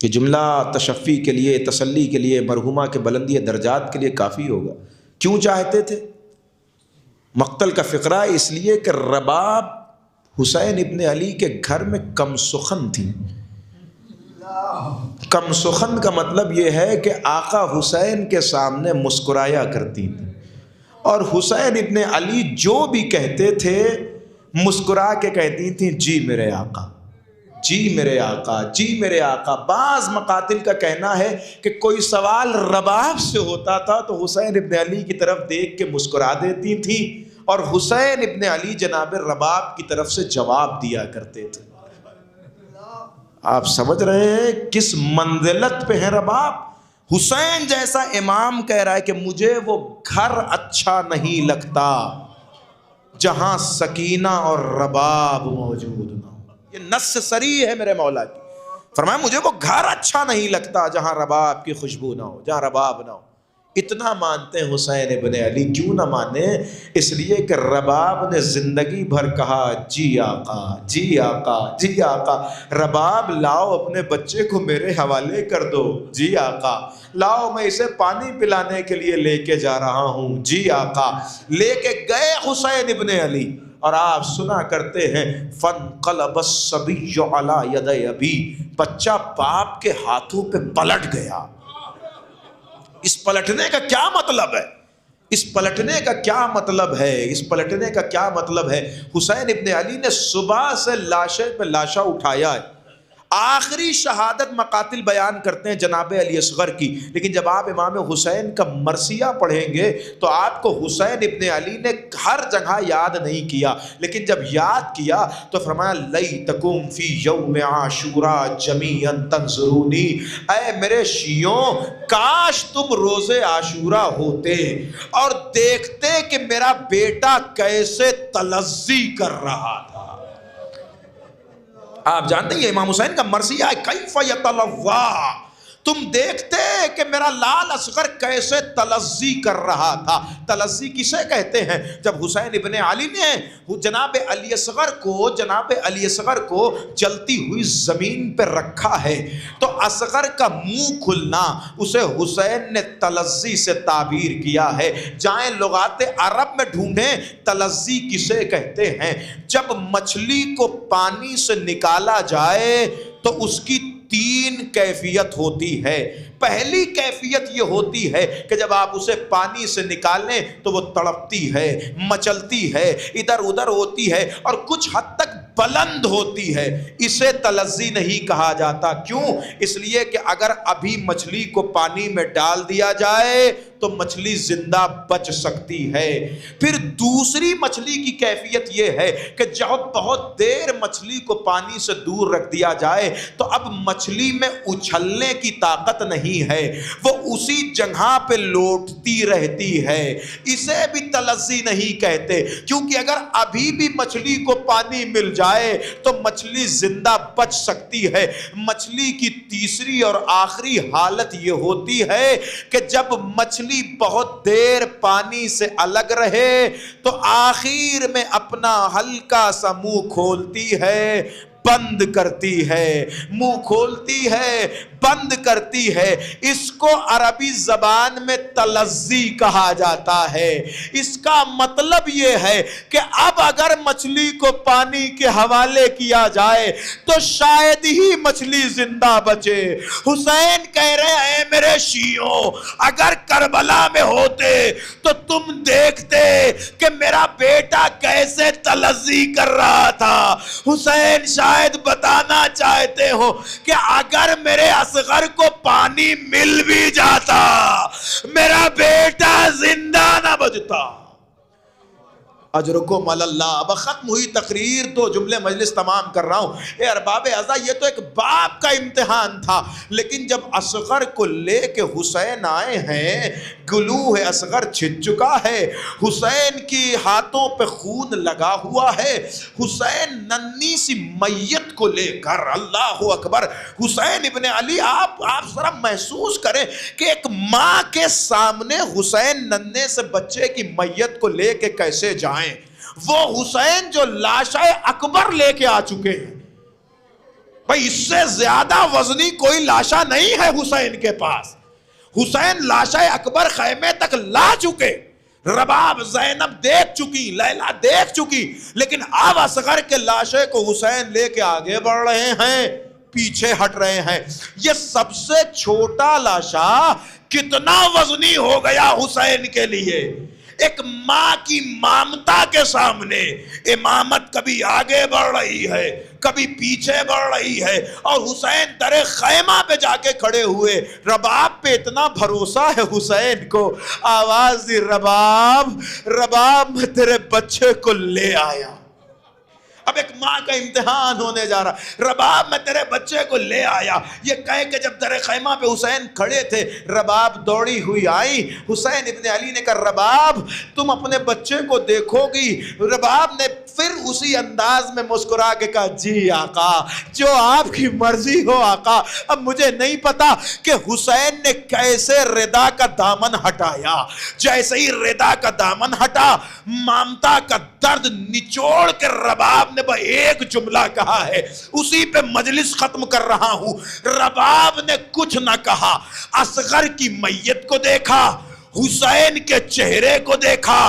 یہ جملہ تشفی کے لیے، تسلی کے لیے، مرحومہ کے بلندی درجات کے لیے کافی ہوگا۔ کیوں چاہتے تھے؟ مقتل کا فقرہ اس لیے کہ رباب حسین ابن علی کے گھر میں کم سخن تھی۔ کم سخن کا مطلب یہ ہے کہ آقا حسین کے سامنے مسکرایا کرتی تھی، اور حسین ابن علی جو بھی کہتے تھے مسکرا کے کہتی تھیں جی میرے آقا، جی میرے آقا، جی میرے آقا۔ بعض مقاتل کا کہنا ہے کہ کوئی سوال رباب سے ہوتا تھا تو حسین ابن علی کی طرف دیکھ کے مسکرا دیتی تھیں، اور حسین ابن علی جناب رباب کی طرف سے جواب دیا کرتے تھے۔ آپ سمجھ رہے ہیں کس منزلت پہ ہے رباب؟ حسین جیسا امام کہہ رہا ہے کہ مجھے وہ گھر اچھا نہیں لگتا جہاں سکینہ اور رباب موجود نہ ہو۔ یہ نص صریح ہے میرے مولا کی۔ فرمایا مجھے وہ گھر اچھا نہیں لگتا جہاں رباب کی خوشبو نہ ہو، جہاں رباب نہ ہو۔ اتنا مانتے ہیں حسین ابن علی، کیوں نہ مانے؟ اس لیے کہ رباب نے زندگی بھر کہا جی آقا، جی آقا، جی آقا۔ رباب لاؤ اپنے بچے کو میرے حوالے کر دو، جی آقا۔ لاؤ میں اسے پانی پلانے کے لیے لے کے جا رہا ہوں، جی آقا۔ لے کے گئے حسین ابن علی، اور آپ سنا کرتے ہیں فَانْقَلَبَ الصَّبِيُّ عَلَى يَدَيْ أَبِيهِ، بچہ باپ کے ہاتھوں پہ پلٹ گیا۔ اس پلٹنے کا کیا مطلب ہے؟ اس پلٹنے کا کیا مطلب ہے؟ اس پلٹنے کا کیا مطلب ہے؟ حسین ابن علی نے صبح سے لاشیں پہ لاشا اٹھایا ہے۔ آخری شہادت مقاتل بیان کرتے ہیں جناب علی اصغر کی، لیکن جب آپ امام حسین کا مرثیہ پڑھیں گے تو آپ کو حسین ابن علی نے ہر جگہ یاد نہیں کیا، لیکن جب یاد کیا تو فرمایا لیتکم فی یوم عاشوراء جمیعا تنظرونی، اے میرے شیعوں کاش تم روز عاشوراء ہوتے اور دیکھتے کہ میرا بیٹا کیسے تلذی کر رہا تھا۔ آپ جانتے ہیں یہ امام حسین کا مرثیہ ہے، کیف یتلوّا، تم دیکھتے کہ میرا لال اصغر کیسے تلذی کر رہا تھا۔ تلذی کسے کہتے ہیں؟ جب حسین ابن علی نے جناب علی اصغر کو جلتی ہوئی زمین پہ رکھا ہے تو اصغر کا منہ کھلنا اسے حسین نے تلذی سے تعبیر کیا ہے۔ جائیں لغات عرب میں ڈھونڈیں تلذی کسے کہتے ہیں۔ جب مچھلی کو پانی سے نکالا جائے تو اس کی 3 کیفیت ہوتی ہے۔ پہلی کیفیت یہ ہوتی ہے کہ جب آپ اسے پانی سے نکالیں تو وہ تڑپتی ہے، مچلتی ہے، ادھر ادھر ہوتی ہے اور کچھ حد تک بلند ہوتی ہے۔ اسے تلذی نہیں کہا جاتا۔ کیوں؟ اس لیے کہ اگر ابھی مچھلی کو پانی میں ڈال دیا جائے تو مچھلی زندہ بچ سکتی ہے۔ پھر دوسری مچھلی کی کیفیت یہ ہے کہ جب بہت دیر مچھلی کو پانی سے دور رکھ دیا جائے تو اب مچھلی میں اچھلنے کی طاقت نہیں ہے، وہ اسی جگہ پہ لوٹتی رہتی ہے۔ اسے بھی تلذی نہیں کہتے، کیونکہ اگر ابھی بھی مچھلی کو پانی مل جائے تو مچھلی زندہ بچ سکتی ہے۔ مچھلی کی تیسری اور آخری حالت یہ ہوتی ہے کہ جب مچھلی بہت دیر پانی سے الگ رہے تو آخر میں اپنا ہلکا سا منہ کھولتی ہے، بند کرتی ہے، منہ کھولتی ہے، بند کرتی ہے۔ اس کو عربی زبان میں تلذی کہا جاتا ہے۔ اس کا مطلب یہ ہے کہ اب اگر مچھلی کو پانی کے حوالے کیا جائے تو شاید ہی مچھلی زندہ بچے۔ حسین کہہ رہے ہیں میرے شیعوں اگر کربلا میں ہوتے تو تم دیکھتے کہ میرا بیٹا کیسے تلذی کر رہا تھا۔ حسین شاید بتانا چاہتے ہو کہ اگر میرے اصغر کو پانی مل بھی جاتا میرا بیٹا زندہ نہ بچتا۔ اجرکم علی اللہ. اب ختم ہوئی تقریر تو جملے مجلس تمام کر رہا ہوں. اے ارباب اعضاء، یہ تو ایک باپ کا امتحان تھا، لیکن جب اصغر کو لے کے حسین آئے ہیں، گلو ہے اصغر چھن چکا ہے، حسین کی ہاتھوں پہ خون لگا ہوا ہے، حسین ننھی سی میت کو لے کر، اللہ اکبر، حسین ابن علی، آپ ذرا محسوس کریں کہ ایک ماں کے سامنے حسین ننھے سے بچے کی میت کو لے کے کیسے جائیں. وہ حسین جو لاشا اکبر لے کے آ چکے ہیں. بھئی اس سے زیادہ وزنی کوئی لاشا نہیں ہے حسین کے پاس. حسین لاشا اکبر خیمے تک لا چکے، رباب زینب دیکھ چکی، لیلا دیکھ چکی، لیکن اب اصغر کے لاشے کو حسین لے کے آگے بڑھ رہے ہیں، پیچھے ہٹ رہے ہیں. یہ سب سے چھوٹا لاشا کتنا وزنی ہو گیا حسین کے لیے. ایک ماں کی مامتا کے سامنے امامت کبھی آگے بڑھ رہی ہے، کبھی پیچھے بڑھ رہی ہے، اور حسین در خیمہ پہ جا کے کھڑے ہوئے. رباب پہ اتنا بھروسہ ہے حسین کو، آواز دی، رباب، رباب میں تیرے بچے کو لے آیا. اب ایک ماں کا امتحان ہونے جا رہا، رباب میں تیرے بچے کو لے آیا. یہ کہہ کے جب در خیمہ پہ حسین کھڑے تھے، رباب دوڑی ہوئی آئی. حسین ابن علی نے کہا رباب تم اپنے بچے کو دیکھو گی؟ رباب نے پھر اسی انداز میں مسکرا کے کہا جی آقا، جو آپ کی مرضی ہو آقا. اب مجھے نہیں پتا کہ حسین نے کیسے ردا کا دامن ہٹایا. جیسے ہی ردا کا دامن ہٹا، مامتا کا درد نچوڑ کے رباب نے ایک جملہ کہا ہے، اسی پہ مجلس ختم کر رہا ہوں. رباب نے کچھ نہ کہا، اصغر کی میت کو دیکھا، حسین کے چہرے کو دیکھا،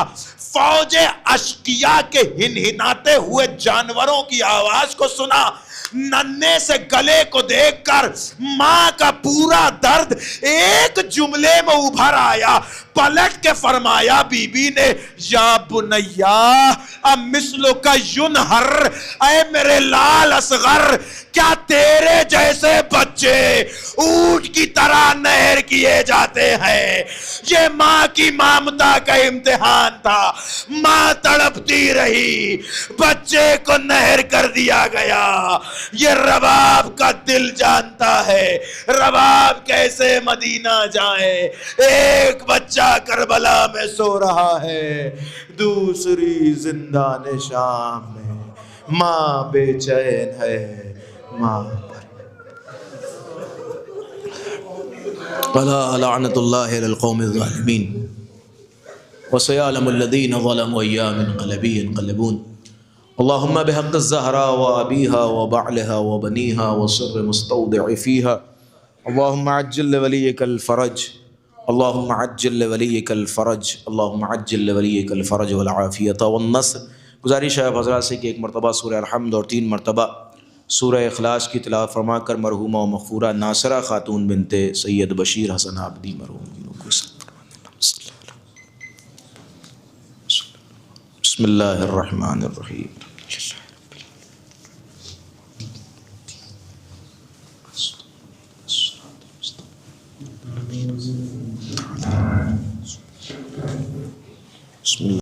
فوج اشقیاء کے ہنہناتے ہوئے جانوروں کی آواز کو سنا، ننھے سے گلے کو دیکھ کر ماں کا پورا درد ایک جملے میں ابھر آیا. پلٹ کے فرمایا بی بی نے، یا بنیا امثلو کا ینہر، اے میرے لال اصغر، کیا تیرے جیسے بچے اونٹ کی طرح نہر کیے جاتے ہیں؟ یہ ماں کی مامتا کا امتحان تھا. ماں تڑپتی رہی، بچے کو نہر کر دیا گیا. یہ رباب کا دل جانتا ہے رباب کیسے مدینہ جائے. ایک بچہ کربلا میں سو رہا ہے، دوسری زندان شام میں. ماں بے چین ہے ماں پر. الا لعنت اللہ علی القوم الظالمین وسيعلم الذين ظلموا أيّ منقلب ينقلبون. اللهم بحق الزهراء وأبيها وبعلها وبنيها وسر مستودع فيها، اللهم عجل لوليك الفرج، اللهم عجل لوليك الفرج، اللهم عجل لوليك الفرج والعافية والنصر. گزارش ہے حضرات سے کہ ایک مرتبہ سورہ الحمد اور 3 مرتبہ سورہ اخلاص کی تلاوت فرما کر مرحومہ و مغفورہ ناصرہ خاتون بنت سید بشیر حسن عابدی مرحوم کو بسم اللہ الرحمن الرحیم.